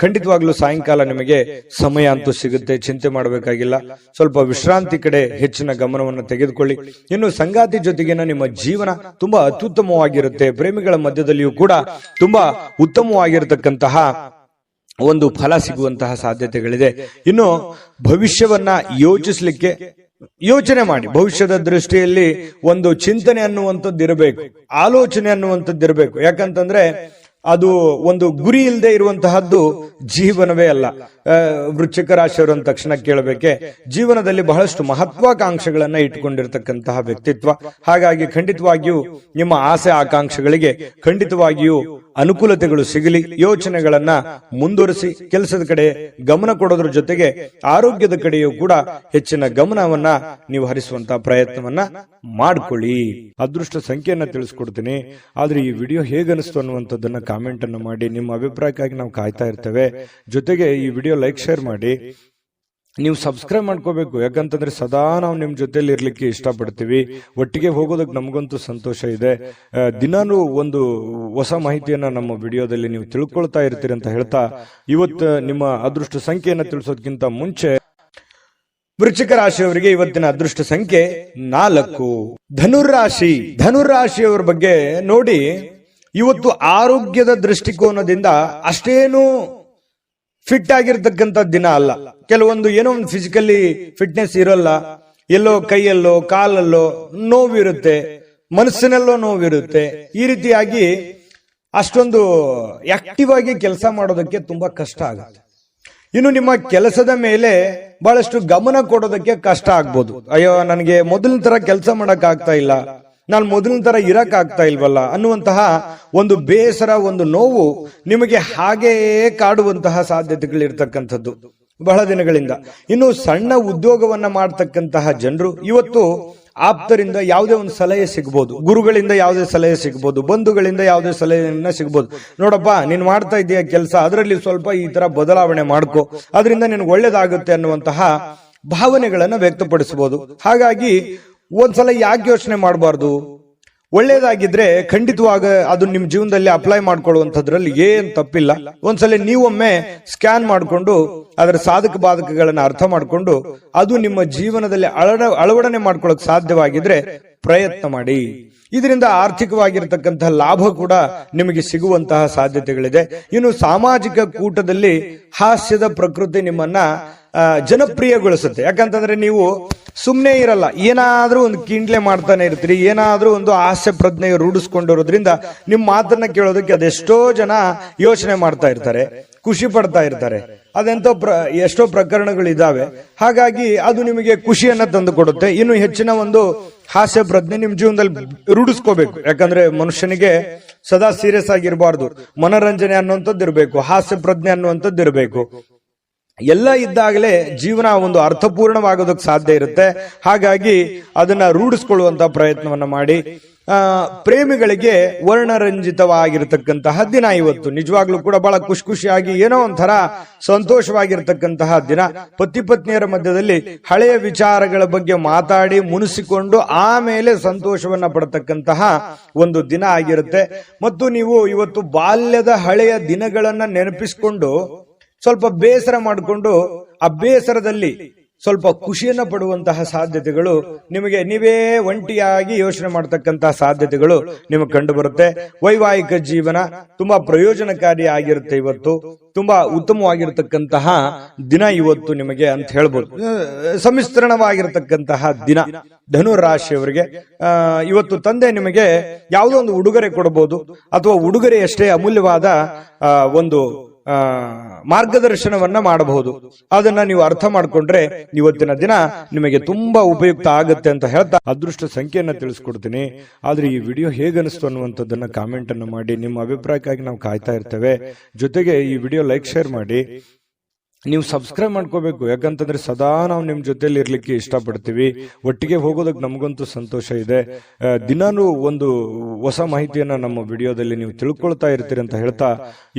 ಖಂಡಿತವಾಗ್ಲೂ ಸಾಯಂಕಾಲ ನಿಮಗೆ ಸಮಯ ಅಂತೂ ಸಿಗುತ್ತೆ, ಚಿಂತೆ ಮಾಡಬೇಕಾಗಿಲ್ಲ. ಸ್ವಲ್ಪ ವಿಶ್ರಾಂತಿ ಕಡೆ ಹೆಚ್ಚಿನ ಗಮನವನ್ನು ತೆಗೆದುಕೊಳ್ಳಿ. ಇನ್ನು ಸಂಗಾತಿ ಜೊತೆಗಿನ ನಿಮ್ಮ ಜೀವನ ತುಂಬಾ ಅತ್ಯುತ್ತಮವಾಗಿರುತ್ತೆ. ಪ್ರೇಮಿಗಳ ಮಧ್ಯದಲ್ಲಿಯೂ ಕೂಡ ತುಂಬಾ ಉತ್ತಮವಾಗಿರತಕ್ಕಂತಹ ಒಂದು ಫಲ ಸಿಗುವಂತಹ ಸಾಧ್ಯತೆಗಳಿದೆ. ಇನ್ನು ಭವಿಷ್ಯವನ್ನ ಯೋಚಿಸ್ಲಿಕ್ಕೆ ಯೋಚನೆ ಮಾಡಿ. ಭವಿಷ್ಯದ ದೃಷ್ಟಿಯಲ್ಲಿ ಒಂದು ಚಿಂತನೆ ಅನ್ನುವಂಥದ್ದು ಇರಬೇಕು, ಆಲೋಚನೆ ಅನ್ನುವಂಥದ್ದು ಇರಬೇಕು. ಯಾಕಂತಂದ್ರೆ ಅದು ಒಂದು ಗುರಿ ಇಲ್ಲದೆ ಇರುವಂತಹದ್ದು ಜೀವನವೇ ಅಲ್ಲ. ವೃಶ್ಚಿಕ ರಾಶಿಯವರು ಅಂದ ತಕ್ಷಣ ಕೇಳಬೇಕೆ, ಜೀವನದಲ್ಲಿ ಬಹಳಷ್ಟು ಮಹತ್ವಾಕಾಂಕ್ಷೆಗಳನ್ನ ಇಟ್ಟುಕೊಂಡಿರ್ತಕ್ಕಂತಹ ವ್ಯಕ್ತಿತ್ವ. ಹಾಗಾಗಿ ಖಂಡಿತವಾಗಿಯೂ ನಿಮ್ಮ ಆಸೆ ಆಕಾಂಕ್ಷೆಗಳಿಗೆ ಖಂಡಿತವಾಗಿಯೂ ಅನುಕೂಲತೆಗಳು ಸಿಗಲಿ. ಯೋಚನೆಗಳನ್ನ ಮುಂದುವರಿಸಿ ಕೆಲಸದ ಕಡೆ ಗಮನ ಕೊಡೋದ್ರ ಜೊತೆಗೆ ಆರೋಗ್ಯದ ಕಡೆಯೂ ಕೂಡ ಹೆಚ್ಚಿನ ಗಮನವನ್ನ ನೀವು ಹರಿಸುವಂತಹ ಪ್ರಯತ್ನವನ್ನ ಮಾಡ್ಕೊಳ್ಳಿ. ಅದೃಷ್ಟ ಸಂಖ್ಯೆಯನ್ನ ತಿಳಿಸ್ಕೊಡ್ತೀನಿ, ಆದ್ರೆ ಈ ವಿಡಿಯೋ ಹೇಗನಿಸ್ತು ಅನ್ನುವಂಥದ್ದನ್ನ ಕಾಮೆಂಟ್ ಅನ್ನು ಮಾಡಿ. ನಿಮ್ಮ ಅಭಿಪ್ರಾಯಕ್ಕಾಗಿ ನಾವು ಕಾಯ್ತಾ ಇರ್ತೇವೆ. ಜೊತೆಗೆ ಈ ವಿಡಿಯೋ ಲೈಕ್ ಶೇರ್ ಮಾಡಿ. ನೀವು ಸಬ್ಸ್ಕ್ರೈಬ್ ಮಾಡ್ಕೋಬೇಕು, ಯಾಕಂತಂದ್ರೆ ಸದಾ ನಾವು ನಿಮ್ ಜೊತೆಲಿ ಇರ್ಲಿಕ್ಕೆ ಇಷ್ಟಪಡ್ತೀವಿ. ಒಟ್ಟಿಗೆ ಹೋಗೋದಕ್ಕೆ ನಮಗಂತೂ ಸಂತೋಷ ಇದೆ. ದಿನಾನು ಒಂದು ಹೊಸ ಮಾಹಿತಿಯನ್ನ ನಮ್ಮ ವಿಡಿಯೋದಲ್ಲಿ ನೀವು ತಿಳ್ಕೊಳ್ತಾ ಇರ್ತೀರಿ ಅಂತ ಹೇಳ್ತಾ, ಇವತ್ತು ನಿಮ್ಮ ಅದೃಷ್ಟ ಸಂಖ್ಯೆಯನ್ನ ತಿಳಿಸೋದಕ್ಕಿಂತ ಮುಂಚೆ ವೃಶ್ಚಿಕ ರಾಶಿಯವರಿಗೆ ಇವತ್ತಿನ ಅದೃಷ್ಟ ಸಂಖ್ಯೆ 4. ಧನುರಾಶಿಯವರ ಬಗ್ಗೆ ನೋಡಿ, ಇವತ್ತು ಆರೋಗ್ಯದ ದೃಷ್ಟಿಕೋನದಿಂದ ಅಷ್ಟೇನು ಫಿಟ್ ಆಗಿರ್ತಕ್ಕಂಥ ದಿನ ಅಲ್ಲ. ಕೆಲವೊಂದು ಏನೋ ಒಂದು ಫಿಸಿಕಲಿ ಫಿಟ್ನೆಸ್ ಇರೋಲ್ಲ, ಎಲ್ಲೋ ಕೈಯಲ್ಲೋ ಕಾಲಲ್ಲೋ ನೋವಿರುತ್ತೆ, ಮನಸ್ಸಿನಲ್ಲೋ ನೋವಿರುತ್ತೆ. ಈ ರೀತಿಯಾಗಿ ಅಷ್ಟೊಂದು ಆಕ್ಟಿವ್ ಆಗಿ ಕೆಲಸ ಮಾಡೋದಕ್ಕೆ ತುಂಬಾ ಕಷ್ಟ ಆಗುತ್ತೆ. ಇನ್ನು ನಿಮ್ಮ ಕೆಲಸದ ಮೇಲೆ ಬಹಳಷ್ಟು ಗಮನ ಕೊಡೋದಕ್ಕೆ ಕಷ್ಟ ಆಗ್ಬೋದು. ಅಯ್ಯೋ, ನನಗೆ ಮೊದಲಿನ ತರ ಕೆಲಸ ಮಾಡಕ್ ಆಗ್ತಾ ಇಲ್ಲ, ನಾನು ಮೊದಲಿನ ತರ ಇರಕ್ ಆಗ್ತಾ ಇಲ್ವಲ್ಲ ಅನ್ನುವಂತಹ ಒಂದು ಬೇಸರ, ಒಂದು ನೋವು ನಿಮಗೆ ಹಾಗೆಯೇ ಕಾಡುವಂತಹ ಸಾಧ್ಯತೆಗಳಿರ್ತಕ್ಕಂಥದ್ದು ಬಹಳ ದಿನಗಳಿಂದ. ಇನ್ನು ಸಣ್ಣ ಉದ್ಯೋಗವನ್ನ ಮಾಡ್ತಕ್ಕಂತಹ ಜನರು ಇವತ್ತು ಆಪ್ತರಿಂದ ಯಾವುದೇ ಒಂದು ಸಲಹೆ ಸಿಗ್ಬೋದು, ಗುರುಗಳಿಂದ ಯಾವುದೇ ಸಲಹೆ ಸಿಗ್ಬೋದು, ಬಂಧುಗಳಿಂದ ಯಾವುದೇ ಸಲಹೆಯನ್ನ ಸಿಗ್ಬೋದು. ನೋಡಪ್ಪ, ನೀನ್ ಮಾಡ್ತಾ ಇದೀಯ ಕೆಲಸ, ಅದರಲ್ಲಿ ಸ್ವಲ್ಪ ಈ ತರ ಬದಲಾವಣೆ ಮಾಡ್ಕೋ, ಅದರಿಂದ ನಿನ್ಗೆ ಒಳ್ಳೇದಾಗುತ್ತೆ ಅನ್ನುವಂತಹ ಭಾವನೆಗಳನ್ನ ವ್ಯಕ್ತಪಡಿಸಬಹುದು. ಹಾಗಾಗಿ ಒಂದ್ಸಲ ಯಾಕೆ ಯೋಚನೆ ಮಾಡಬಾರ್ದು? ಒಳ್ಳೇದಾಗಿದ್ರೆ ಖಂಡಿತವಾಗ ಅದು ನಿಮ್ ಜೀವನದಲ್ಲಿ ಅಪ್ಲೈ ಮಾಡ್ಕೊಳ್ಳುವಂಥದ್ರಲ್ಲಿ ಏನ್ ತಪ್ಪಿಲ್ಲ. ಒಂದ್ಸಲ ನೀವೊಮ್ಮೆ ಸ್ಕ್ಯಾನ್ ಮಾಡಿಕೊಂಡು ಅದರ ಸಾಧಕ ಬಾಧಕಗಳನ್ನ ಅರ್ಥ ಮಾಡಿಕೊಂಡು ಅದು ನಿಮ್ಮ ಜೀವನದಲ್ಲಿ ಅಳವಡನೆ ಮಾಡ್ಕೊಳ್ಳೋಕೆ ಸಾಧ್ಯವಾಗಿದ್ರೆ ಪ್ರಯತ್ನ ಮಾಡಿ. ಇದರಿಂದ ಆರ್ಥಿಕವಾಗಿರ್ತಕ್ಕಂತಹ ಲಾಭ ಕೂಡ ನಿಮಗೆ ಸಿಗುವಂತಹ ಸಾಧ್ಯತೆಗಳಿದೆ. ಇನ್ನು ಸಾಮಾಜಿಕ ಕೂಟದಲ್ಲಿ ಹಾಸ್ಯದ ಪ್ರಕೃತಿ ನಿಮ್ಮನ್ನ ಜನಪ್ರಿಯಗೊಳಿಸುತ್ತೆ. ಯಾಕಂತಂದ್ರೆ ನೀವು ಸುಮ್ಮನೆ ಇರಲ್ಲ, ಏನಾದ್ರೂ ಒಂದು ಕಿಂಡ್ಲೆ ಮಾಡ್ತಾನೆ ಇರ್ತೀರಿ, ಏನಾದ್ರೂ ಒಂದು ಹಾಸ್ಯ ಪ್ರಜ್ಞೆ ರೂಢಿಸ್ಕೊಂಡಿರೋದ್ರಿಂದ ನಿಮ್ಮ ಮಾತನ್ನ ಕೇಳೋದಕ್ಕೆ ಅದೆಷ್ಟೋ ಜನ ಯೋಚನೆ ಮಾಡ್ತಾ ಇರ್ತಾರೆ, ಖುಷಿ ಪಡ್ತಾ ಇರ್ತಾರೆ. ಅದೆಂತೋ ಎಷ್ಟೋ ಪ್ರಕರಣಗಳಿದಾವೆ. ಹಾಗಾಗಿ ಅದು ನಿಮಗೆ ಖುಷಿಯನ್ನ ತಂದು ಕೊಡುತ್ತೆ. ಇನ್ನು ಹೆಚ್ಚಿನ ಒಂದು ಹಾಸ್ಯ ಪ್ರಜ್ಞೆ ನಿಮ್ ಜೀವನದಲ್ಲಿ ರೂಢಿಸ್ಕೋಬೇಕು. ಯಾಕಂದ್ರೆ ಮನುಷ್ಯನಿಗೆ ಸದಾ ಸೀರಿಯಸ್ ಆಗಿರಬಾರ್ದು, ಮನೋರಂಜನೆ ಅನ್ನುವಂಥದ್ದು ಇರಬೇಕು, ಹಾಸ್ಯ ಪ್ರಜ್ಞೆ ಅನ್ನುವಂಥದ್ದು ಇರಬೇಕು. ಎಲ್ಲ ಇದ್ದಾಗಲೇ ಜೀವನ ಒಂದು ಅರ್ಥಪೂರ್ಣವಾಗೋದಕ್ಕೆ ಸಾಧ್ಯ ಇರುತ್ತೆ. ಹಾಗಾಗಿ ಅದನ್ನ ರೂಢಿಸ್ಕೊಳ್ಳುವಂತ ಪ್ರಯತ್ನವನ್ನ ಮಾಡಿ. ಪ್ರೇಮಿಗಳಿಗೆ ವರ್ಣರಂಜಿತವಾಗಿರತಕ್ಕಂತಹ ದಿನ ಇವತ್ತು. ನಿಜವಾಗ್ಲೂ ಕೂಡ ಬಹಳ ಖುಷಿಯಾಗಿ ಏನೋ ಒಂಥರ ಸಂತೋಷವಾಗಿರ್ತಕ್ಕಂತಹ ದಿನ. ಪತಿ ಪತ್ನಿಯರ ಮಧ್ಯದಲ್ಲಿ ಹಳೆಯ ವಿಚಾರಗಳ ಬಗ್ಗೆ ಮಾತಾಡಿ ಮುನಿಸಿಕೊಂಡು ಆಮೇಲೆ ಸಂತೋಷವನ್ನ ಪಡತಕ್ಕಂತಹ ಒಂದು ದಿನ ಆಗಿರುತ್ತೆ. ಮತ್ತು ನೀವು ಇವತ್ತು ಬಾಲ್ಯದ ಹಳೆಯ ದಿನಗಳನ್ನ ನೆನಪಿಸಿಕೊಂಡು ಸ್ವಲ್ಪ ಬೇಸರ ಮಾಡಿಕೊಂಡು ಆ ಬೇಸರದಲ್ಲಿ ಸ್ವಲ್ಪ ಖುಷಿಯನ್ನ ಪಡುವಂತಹ ಸಾಧ್ಯತೆಗಳು ನಿಮಗೆ, ನೀವೇ ಒಂಟಿಯಾಗಿ ಯೋಚನೆ ಮಾಡತಕ್ಕಂತಹ ಸಾಧ್ಯತೆಗಳು ನಿಮಗೆ ಕಂಡು ಬರುತ್ತೆ. ವೈವಾಹಿಕ ಜೀವನ ತುಂಬಾ ಪ್ರಯೋಜನಕಾರಿ ಆಗಿರುತ್ತೆ. ಇವತ್ತು ತುಂಬಾ ಉತ್ತಮವಾಗಿರತಕ್ಕಂತಹ ದಿನ ಇವತ್ತು ನಿಮಗೆ ಅಂತ ಹೇಳ್ಬೋದು. ಸಮ್ಮಿಶ್ರಣವಾಗಿರತಕ್ಕಂತಹ ದಿನ ಧನು ರಾಶಿಯವರಿಗೆ. ಇವತ್ತು ತಂದೆ ನಿಮಗೆ ಯಾವುದೋ ಒಂದು ಉಡುಗೊರೆ ಕೊಡಬಹುದು, ಅಥವಾ ಉಡುಗೊರೆಯಷ್ಟೇ ಅಮೂಲ್ಯವಾದ ಒಂದು ಮಾರ್ಗದರ್ಶನವನ್ನ ಮಾಡಬಹುದು. ಅದನ್ನ ನೀವು ಅರ್ಥ ಮಾಡ್ಕೊಂಡ್ರೆ ಇವತ್ತಿನ ದಿನ ನಿಮಗೆ ತುಂಬಾ ಉಪಯುಕ್ತ ಆಗುತ್ತೆ ಅಂತ ಹೇಳ್ತಾ ಅದೃಷ್ಟ ಸಂಖ್ಯೆಯನ್ನ ತಿಳಿಸ್ಕೊಡ್ತೀನಿ. ಆದ್ರೆ ಈ ವಿಡಿಯೋ ಹೇಗನಿಸ್ತು ಅನ್ನುವಂಥದ್ದನ್ನ ಕಾಮೆಂಟ್ ಅನ್ನು ಮಾಡಿ. ನಿಮ್ಮ ಅಭಿಪ್ರಾಯಕ್ಕಾಗಿ ನಾವು ಕಾಯ್ತಾ ಇರ್ತೇವೆ. ಜೊತೆಗೆ ಈ ವಿಡಿಯೋ ಲೈಕ್, ಶೇರ್ ಮಾಡಿ. ನೀವು ಸಬ್ಸ್ಕ್ರೈಬ್ ಮಾಡ್ಕೋಬೇಕು. ಯಾಕಂತಂದ್ರೆ ಸದಾ ನಾವು ನಿಮ್ ಜೊತೆಲಿ ಇರ್ಲಿಕ್ಕೆ ಇಷ್ಟಪಡ್ತೀವಿ. ಒಟ್ಟಿಗೆ ಹೋಗೋದಕ್ಕೆ ನಮಗಂತೂ ಸಂತೋಷ ಇದೆ. ದಿನಾನು ಒಂದು ಹೊಸ ಮಾಹಿತಿಯನ್ನ ನಮ್ಮ ವಿಡಿಯೋದಲ್ಲಿ ನೀವು ತಿಳ್ಕೊಳ್ತಾ ಇರ್ತೀರಿ ಅಂತ ಹೇಳ್ತಾ,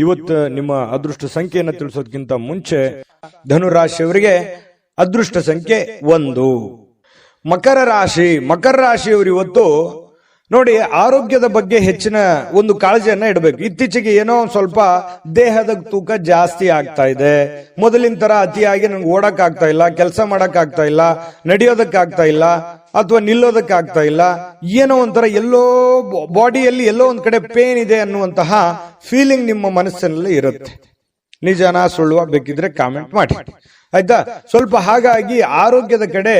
ಇವತ್ತು ನಿಮ್ಮ ಅದೃಷ್ಟ ಸಂಖ್ಯೆಯನ್ನ ತಿಳಿಸೋದಕ್ಕಿಂತ ಮುಂಚೆ ಧನುರಾಶಿಯವರಿಗೆ ಅದೃಷ್ಟ ಸಂಖ್ಯೆ 1. ಮಕರ ರಾಶಿ. ಮಕರ ರಾಶಿಯವರು ಇವತ್ತು ನೋಡಿ, ಆರೋಗ್ಯದ ಬಗ್ಗೆ ಹೆಚ್ಚಿನ ಒಂದು ಕಾಳಜಿಯನ್ನ ಇಡಬೇಕು. ಇತ್ತೀಚೆಗೆ ಏನೋ ಸ್ವಲ್ಪ ದೇಹದ ತೂಕ ಜಾಸ್ತಿ ಆಗ್ತಾ ಇದೆ. ಮೊದಲಿನ ತರ ಅತಿಯಾಗಿ ನಂಗೆ ಓಡಕ್ ಆಗ್ತಾ ಇಲ್ಲ, ಕೆಲಸ ಮಾಡಕ್ ಆಗ್ತಾ ಇಲ್ಲ, ನಡೆಯೋದಕ್ಕಾಗ್ತಾ ಇಲ್ಲ, ಅಥವಾ ನಿಲ್ಲೋದಕ್ಕಾಗ್ತಾ ಇಲ್ಲ. ಏನೋ ಒಂಥರ ಎಲ್ಲೋ ಬಾಡಿಯಲ್ಲಿ ಎಲ್ಲೋ ಒಂದ್ ಕಡೆ ಪೇನ್ ಇದೆ ಅನ್ನುವಂತಹ ಫೀಲಿಂಗ್ ನಿಮ್ಮ ಮನಸ್ಸಿನಲ್ಲಿ ಇರುತ್ತೆ. ನಿಜನಾ ಸುಳ್ಳುವ ಬೇಕಿದ್ರೆ ಕಾಮೆಂಟ್ ಮಾಡಿ, ಆಯ್ತಾ? ಸ್ವಲ್ಪ ಹಾಗಾಗಿ ಆರೋಗ್ಯದ ಕಡೆ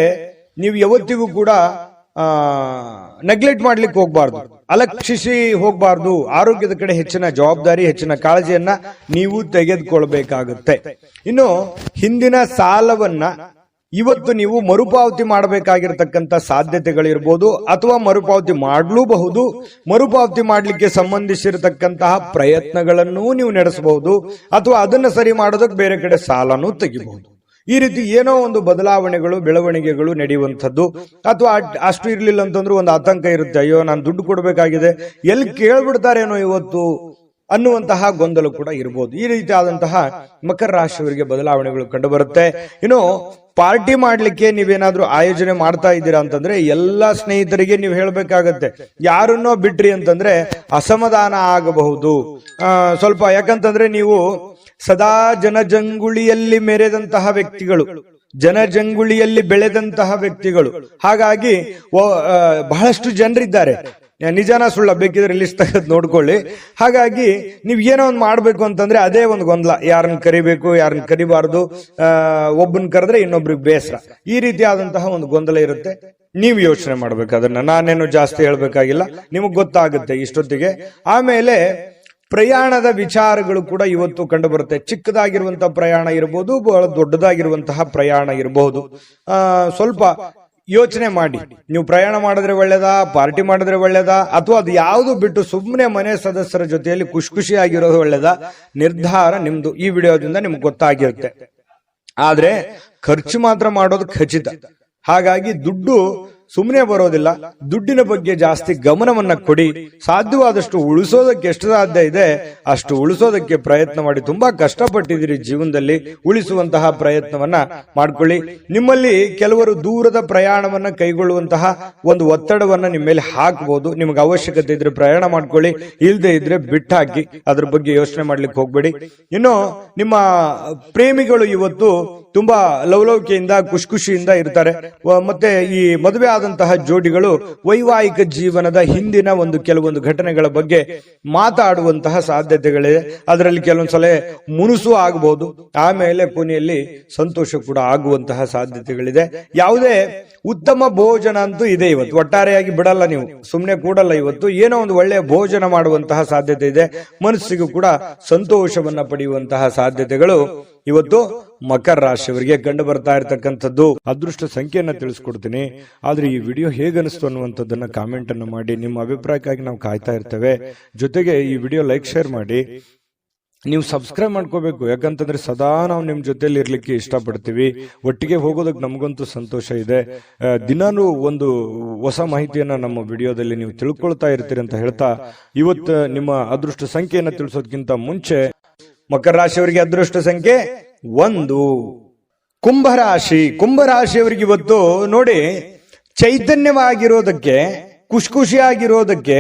ನೀವು ಯಾವತ್ತಿಗೂ ಕೂಡ ನೆಗ್ಲೆಕ್ಟ್ ಮಾಡ್ಲಿಕ್ಕೆ ಹೋಗ್ಬಾರ್ದು, ಅಲಕ್ಷಿಸಿ ಹೋಗ್ಬಾರ್ದು. ಆರೋಗ್ಯದ ಕಡೆ ಹೆಚ್ಚಿನ ಜವಾಬ್ದಾರಿ, ಹೆಚ್ಚಿನ ಕಾಳಜಿಯನ್ನ ನೀವು ತೆಗೆದುಕೊಳ್ಬೇಕಾಗುತ್ತೆ. ಇನ್ನು ಹಿಂದಿನ ಸಾಲವನ್ನ ಇವತ್ತು ನೀವು ಮರುಪಾವತಿ ಮಾಡಬೇಕಾಗಿರ್ತಕ್ಕಂಥ ಸಾಧ್ಯತೆಗಳಿರ್ಬೋದು, ಅಥವಾ ಮರುಪಾವತಿ ಮಾಡಲೂಬಹುದು. ಮರುಪಾವತಿ ಮಾಡಲಿಕ್ಕೆ ಸಂಬಂಧಿಸಿರತಕ್ಕಂತಹ ಪ್ರಯತ್ನಗಳನ್ನೂ ನೀವು ನಡೆಸಬಹುದು, ಅಥವಾ ಅದನ್ನ ಸರಿ ಮಾಡೋದಕ್ಕೆ ಬೇರೆ ಕಡೆ ಸಾಲನೂ ತೆಗಿಬಹುದು. ಈ ರೀತಿ ಏನೋ ಒಂದು ಬದಲಾವಣೆಗಳು, ಬೆಳವಣಿಗೆಗಳು ನಡೆಯುವಂಥದ್ದು. ಅಥವಾ ಅಷ್ಟು ಇರ್ಲಿಲ್ಲ ಅಂತಂದ್ರೂ ಒಂದು ಆತಂಕ ಇರುತ್ತೆ, ಅಯ್ಯೋ ನಾನು ದುಡ್ಡು ಕೊಡಬೇಕಾಗಿದೆ, ಎಲ್ಲಿ ಕೇಳ್ಬಿಡ್ತಾರೇನೋ ಇವತ್ತು ಅನ್ನುವಂತಹ ಗೊಂದಲ ಕೂಡ ಇರಬಹುದು. ಈ ರೀತಿ ಆದಂತಹ ಮಕರ ರಾಶಿಯವರಿಗೆ ಬದಲಾವಣೆಗಳು ಕಂಡು ಬರುತ್ತೆ. ಇನ್ನು ಪಾರ್ಟಿ ಮಾಡ್ಲಿಕ್ಕೆ ನೀವೇನಾದ್ರೂ ಆಯೋಜನೆ ಮಾಡ್ತಾ ಇದ್ದೀರಾ ಅಂತಂದ್ರೆ ಎಲ್ಲಾ ಸ್ನೇಹಿತರಿಗೆ ನೀವು ಹೇಳ್ಬೇಕಾಗತ್ತೆ. ಯಾರನ್ನೋ ಬಿಟ್ರಿ ಅಂತಂದ್ರೆ ಅಸಮಾಧಾನ ಆಗಬಹುದು ಸ್ವಲ್ಪ. ಯಾಕಂತಂದ್ರೆ ನೀವು ಸದಾ ಜನಜಂಗುಳಿಯಲ್ಲಿ ಮೆರೆದಂತಹ ವ್ಯಕ್ತಿಗಳು, ಜನಜಂಗುಳಿಯಲ್ಲಿ ಬೆಳೆದಂತಹ ವ್ಯಕ್ತಿಗಳು. ಹಾಗಾಗಿ ಬಹಳಷ್ಟು ಜನರಿದ್ದಾರೆ. ನಿಜಾನ ಸುಳ್ಳ ಬೇಕಿದ್ರೆ ಲಿಸ್ಟ್ ತೆಗೆದು ನೋಡ್ಕೊಳ್ಳಿ. ಹಾಗಾಗಿ ನೀವ್ ಏನೋ ಒಂದು ಮಾಡ್ಬೇಕು ಅಂತಂದ್ರೆ ಅದೇ ಒಂದು ಗೊಂದಲ, ಯಾರನ್ನ ಕರಿಬೇಕು, ಯಾರನ್ನ ಕರಿಬಾರ್ದು, ಒಬ್ಬನ್ ಕರೆದ್ರೆ ಇನ್ನೊಬ್ರಿಗೆ ಬೇಸರ, ಈ ರೀತಿ ಆದಂತಹ ಒಂದು ಗೊಂದಲ ಇರುತ್ತೆ. ನೀವು ಯೋಚನೆ ಮಾಡ್ಬೇಕು. ಅದನ್ನ ನಾನೇನು ಜಾಸ್ತಿ ಹೇಳ್ಬೇಕಾಗಿಲ್ಲ, ನಿಮಗ್ ಗೊತ್ತಾಗುತ್ತೆ ಇಷ್ಟೊತ್ತಿಗೆ. ಆಮೇಲೆ ಪ್ರಯಾಣದ ವಿಚಾರಗಳು ಕೂಡ ಇವತ್ತು ಕಂಡು ಬರುತ್ತೆ. ಚಿಕ್ಕದಾಗಿರುವಂತಹ ಪ್ರಯಾಣ ಇರಬಹುದು, ಬಹಳ ದೊಡ್ಡದಾಗಿರುವಂತಹ ಪ್ರಯಾಣ ಇರಬಹುದು. ಸ್ವಲ್ಪ ಯೋಚನೆ ಮಾಡಿ. ನೀವು ಪ್ರಯಾಣ ಮಾಡಿದ್ರೆ ಒಳ್ಳೇದಾ, ಪಾರ್ಟಿ ಮಾಡಿದ್ರೆ ಒಳ್ಳೇದಾ, ಅಥವಾ ಅದು ಯಾವುದು ಬಿಟ್ಟು ಸುಮ್ಮನೆ ಮನೆ ಸದಸ್ಯರ ಜೊತೆಯಲ್ಲಿ ಖುಷಿಯಾಗಿರೋದು ಒಳ್ಳೇದಾ, ನಿರ್ಧಾರ ನಿಮ್ದು. ಈ ವಿಡಿಯೋದಿಂದ ನಿಮ್ಗೆ ಗೊತ್ತಾಗಿರುತ್ತೆ. ಆದ್ರೆ ಖರ್ಚು ಮಾತ್ರ ಮಾಡೋದು ಖಚಿತ. ಹಾಗಾಗಿ ದುಡ್ಡು ಸುಮ್ಮನೆ ಬರೋದಿಲ್ಲ. ದುಡ್ಡಿನ ಬಗ್ಗೆ ಜಾಸ್ತಿ ಗಮನವನ್ನ ಕೊಡಿ. ಸಾಧ್ಯವಾದಷ್ಟು ಉಳಿಸೋದಕ್ಕೆ ಎಷ್ಟು ಸಾಧ್ಯ ಇದೆ ಅಷ್ಟು ಉಳಿಸೋದಕ್ಕೆ ಪ್ರಯತ್ನ ಮಾಡಿ. ತುಂಬಾ ಕಷ್ಟಪಟ್ಟಿದ್ದೀರಿ ಜೀವನದಲ್ಲಿ, ಉಳಿಸುವಂತಹ ಪ್ರಯತ್ನವನ್ನ ಮಾಡ್ಕೊಳ್ಳಿ. ನಿಮ್ಮಲ್ಲಿ ಕೆಲವರು ದೂರದ ಪ್ರಯಾಣವನ್ನ ಕೈಗೊಳ್ಳುವಂತಹ ಒಂದು ಒತ್ತಡವನ್ನ ನಿಮ್ಮ ಮೇಲೆ ಹಾಕಬಹುದು. ನಿಮ್ಗೆ ಅವಶ್ಯಕತೆ ಇದ್ರೆ ಪ್ರಯಾಣ ಮಾಡ್ಕೊಳ್ಳಿ, ಇಲ್ಲದೆ ಇದ್ರೆ ಬಿಟ್ಟಾಕಿ. ಅದ್ರ ಬಗ್ಗೆ ಯೋಚನೆ ಮಾಡ್ಲಿಕ್ಕೆ ಹೋಗ್ಬೇಡಿ. ಇನ್ನು ನಿಮ್ಮ ಪ್ರೇಮಿಗಳು ಇವತ್ತು ತುಂಬಾ ಲವಲವಿಕೆಯಿಂದ ಖುಷಿಯಿಂದ ಇರ್ತಾರೆ. ಮತ್ತೆ ಈ ಮದುವೆ ಆದಂತಹ ಜೋಡಿಗಳು ವೈವಾಹಿಕ ಜೀವನದ ಹಿಂದಿನ ಕೆಲವೊಂದು ಘಟನೆಗಳ ಬಗ್ಗೆ ಮಾತಾಡುವಂತಹ ಸಾಧ್ಯತೆಗಳಿದೆ. ಅದರಲ್ಲಿ ಕೆಲವೊಂದ್ಸಲ ಮುನುಸು ಆಗಬಹುದು, ಆಮೇಲೆ ಕೊನೆಯಲ್ಲಿ ಸಂತೋಷ ಕೂಡ ಆಗುವಂತಹ ಸಾಧ್ಯತೆಗಳಿದೆ. ಯಾವುದೇ ಉತ್ತಮ ಭೋಜನ ಅಂತೂ ಇದೆ ಇವತ್ತು. ಒಟ್ಟಾರೆಯಾಗಿ ಬಿಡಲ್ಲ, ನೀವು ಸುಮ್ಮನೆ ಕೂಡಲ್ಲ. ಇವತ್ತು ಏನೋ ಒಂದು ಒಳ್ಳೆಯ ಭೋಜನ ಮಾಡುವಂತಹ ಸಾಧ್ಯತೆ ಇದೆ. ಮನಸ್ಸಿಗೂ ಕೂಡ ಸಂತೋಷವನ್ನ ಪಡೆಯುವಂತಹ ಸಾಧ್ಯತೆಗಳು ಇವತ್ತು ಮಕರ ರಾಶಿಯವರಿಗೆ ಕಂಡು ಬರ್ತಾ ಇರತಕ್ಕಂಥದ್ದು. ಅದೃಷ್ಟ ಸಂಖ್ಯೆಯನ್ನ ತಿಳಿಸ್ಕೊಡ್ತೀನಿ. ಆದ್ರೆ ಈ ವಿಡಿಯೋ ಹೇಗನಿಸ್ತು ಅನ್ನುವಂಥದ್ದನ್ನ ಕಾಮೆಂಟ್ ಅನ್ನು ಮಾಡಿ. ನಿಮ್ಮ ಅಭಿಪ್ರಾಯಕ್ಕಾಗಿ ನಾವು ಕಾಯ್ತಾ ಇರ್ತೇವೆ. ಜೊತೆಗೆ ಈ ವಿಡಿಯೋ ಲೈಕ್ ಶೇರ್ ಮಾಡಿ. ನೀವು ಸಬ್ಸ್ಕ್ರೈಬ್ ಮಾಡ್ಕೋಬೇಕು, ಯಾಕಂತಂದ್ರೆ ಸದಾ ನಾವು ನಿಮ್ ಜೊತೆಲಿ ಇರ್ಲಿಕ್ಕೆ ಇಷ್ಟಪಡ್ತೀವಿ. ಒಟ್ಟಿಗೆ ಹೋಗೋದಕ್ಕೆ ನಮಗಂತೂ ಸಂತೋಷ ಇದೆ. ದಿನಾನು ಒಂದು ಹೊಸ ಮಾಹಿತಿಯನ್ನ ನಮ್ಮ ವಿಡಿಯೋದಲ್ಲಿ ನೀವು ತಿಳ್ಕೊಳ್ತಾ ಇರ್ತೀರಿ ಅಂತ ಹೇಳ್ತಾ, ಇವತ್ತು ನಿಮ್ಮ ಅದೃಷ್ಟ ಸಂಖ್ಯೆಯನ್ನ ತಿಳಿಸೋದಕ್ಕಿಂತ ಮುಂಚೆ ಮಕರ ರಾಶಿಯವರಿಗೆ ಅದೃಷ್ಟ ಸಂಖ್ಯೆ 1. ಕುಂಭರಾಶಿಯವರಿಗೆ ಇವತ್ತು ನೋಡಿ, ಚೈತನ್ಯವಾಗಿರೋದಕ್ಕೆ, ಖುಷಿಯಾಗಿರೋದಕ್ಕೆ,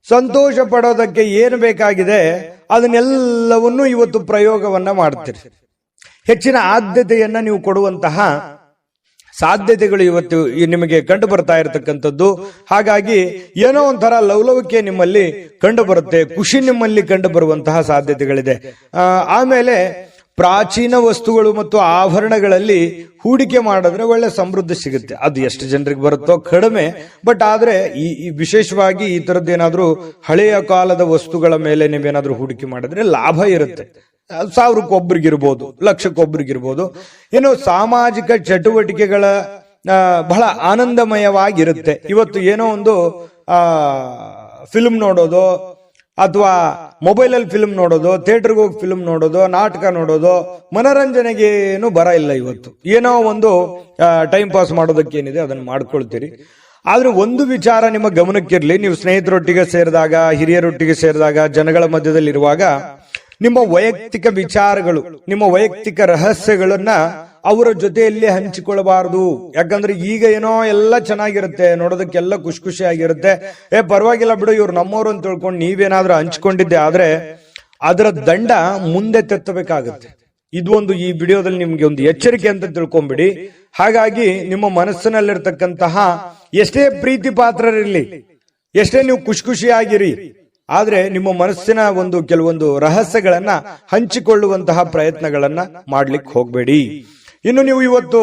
ಸಂತೋಷ ಪಡೋದಕ್ಕೆ ಏನು ಬೇಕಾಗಿದೆ ಅದನ್ನೆಲ್ಲವನ್ನೂ ಇವತ್ತು ಪ್ರಯೋಗವನ್ನ ಮಾಡ್ತೀರಿ. ಹೆಚ್ಚಿನ ಆದ್ಯತೆಯನ್ನ ನೀವು ಕೊಡುವಂತಹ ಸಾಧ್ಯತೆಗಳು ಇವತ್ತು ನಿಮಗೆ ಕಂಡು ಬರ್ತಾ ಇರತಕ್ಕಂಥದ್ದು. ಹಾಗಾಗಿ ಏನೋ ಒಂಥರ ಲವಲವಿಕೆ ನಿಮ್ಮಲ್ಲಿ ಕಂಡು ಬರುತ್ತೆ, ಖುಷಿ ನಿಮ್ಮಲ್ಲಿ ಕಂಡು ಬರುವಂತಹ ಸಾಧ್ಯತೆಗಳಿದೆ. ಆಮೇಲೆ ಪ್ರಾಚೀನ ವಸ್ತುಗಳು ಮತ್ತು ಆಭರಣಗಳಲ್ಲಿ ಹೂಡಿಕೆ ಮಾಡಿದ್ರೆ ಒಳ್ಳೆ ಸಮೃದ್ಧಿ ಸಿಗುತ್ತೆ. ಅದು ಎಷ್ಟು ಜನರಿಗೆ ಬರುತ್ತೋ ಕಡಿಮೆ, ಬಟ್ ಆದ್ರೆ ಈ ವಿಶೇಷವಾಗಿ ಈ ತರದ್ದೇನಾದ್ರೂ ಹಳೆಯ ಕಾಲದ ವಸ್ತುಗಳ ಮೇಲೆ ನೀವೇನಾದ್ರೂ ಹೂಡಿಕೆ ಮಾಡಿದ್ರೆ ಲಾಭ ಇರುತ್ತೆ. 1000ಕ್ಕೊಬ್ರಿಗಿರ್ಬೋದು, ಲಕ್ಷಕ್ಕೊಬ್ರಿಗಿರ್ಬೋದು. ಏನು ಸಾಮಾಜಿಕ ಚಟುವಟಿಕೆಗಳ ಬಹಳ ಆನಂದಮಯವಾಗಿರುತ್ತೆ. ಇವತ್ತು ಏನೋ ಒಂದು ಫಿಲ್ಮ್ ನೋಡೋದು, ಅಥವಾ ಮೊಬೈಲಲ್ಲಿ ಫಿಲ್ಮ್ ನೋಡೋದು, ಥಿಯೇಟರ್ಗೆ ಹೋಗಿ ಫಿಲ್ಮ್ ನೋಡೋದು, ನಾಟಕ ನೋಡೋದು, ಮನರಂಜನೆಗೇನು ಬರ ಇಲ್ಲ. ಇವತ್ತು ಏನೋ ಒಂದು ಟೈಮ್ ಪಾಸ್ ಮಾಡೋದಕ್ಕೆ ಏನಿದೆ ಅದನ್ನು ಮಾಡ್ಕೊಳ್ತೀರಿ. ಆದ್ರೆ ಒಂದು ವಿಚಾರ ನಿಮ್ಮ ಗಮನಕ್ಕಿರ್ಲಿ. ನೀವು ಸ್ನೇಹಿತರೊಟ್ಟಿಗೆ ಸೇರಿದಾಗ, ಹಿರಿಯರೊಟ್ಟಿಗೆ ಸೇರಿದಾಗ, ಜನಗಳ ಮಧ್ಯದಲ್ಲಿ ಇರುವಾಗ ನಿಮ್ಮ ವೈಯಕ್ತಿಕ ವಿಚಾರಗಳು, ನಿಮ್ಮ ವೈಯಕ್ತಿಕ ರಹಸ್ಯಗಳನ್ನ ಅವರ ಜೊತೆಯಲ್ಲಿ ಹಂಚಿಕೊಳ್ಳಬಾರದು. ಯಾಕಂದ್ರೆ ಈಗ ಏನೋ ಎಲ್ಲ ಚೆನ್ನಾಗಿರುತ್ತೆ, ನೋಡೋದಕ್ಕೆಲ್ಲ ಖುಷಿಯಾಗಿರುತ್ತೆ. ಪರವಾಗಿಲ್ಲ ಬಿಡು, ಇವ್ರು ನಮ್ಮವ್ರು ಅಂತ ತಿಳ್ಕೊಂಡು ನೀವೇನಾದ್ರೂ ಹಂಚಿಕೊಂಡಿದ್ದೆ ಆದ್ರೆ ಅದರ ದಂಡ ಮುಂದೆ ತೆತ್ತಬೇಕಾಗತ್ತೆ. ಇದು ಈ ವಿಡಿಯೋದಲ್ಲಿ ನಿಮ್ಗೆ ಒಂದು ಎಚ್ಚರಿಕೆ ಅಂತ ತಿಳ್ಕೊಂಬಿಡಿ. ಹಾಗಾಗಿ ನಿಮ್ಮ ಮನಸ್ಸಿನಲ್ಲಿರ್ತಕ್ಕಂತಹ ಎಷ್ಟೇ ಪ್ರೀತಿ ಪಾತ್ರರಿರ್ಲಿ, ಎಷ್ಟೇ ನೀವು ಖುಷಿಯಾಗಿರಿ, ಆದ್ರೆ ನಿಮ್ಮ ಮನಸ್ಸಿನ ಕೆಲವೊಂದು ರಹಸ್ಯಗಳನ್ನ ಹಂಚಿಕೊಳ್ಳುವಂತಹ ಪ್ರಯತ್ನಗಳನ್ನ ಮಾಡ್ಲಿಕ್ಕೆ ಹೋಗ್ಬೇಡಿ. ಇನ್ನು ನೀವು ಇವತ್ತು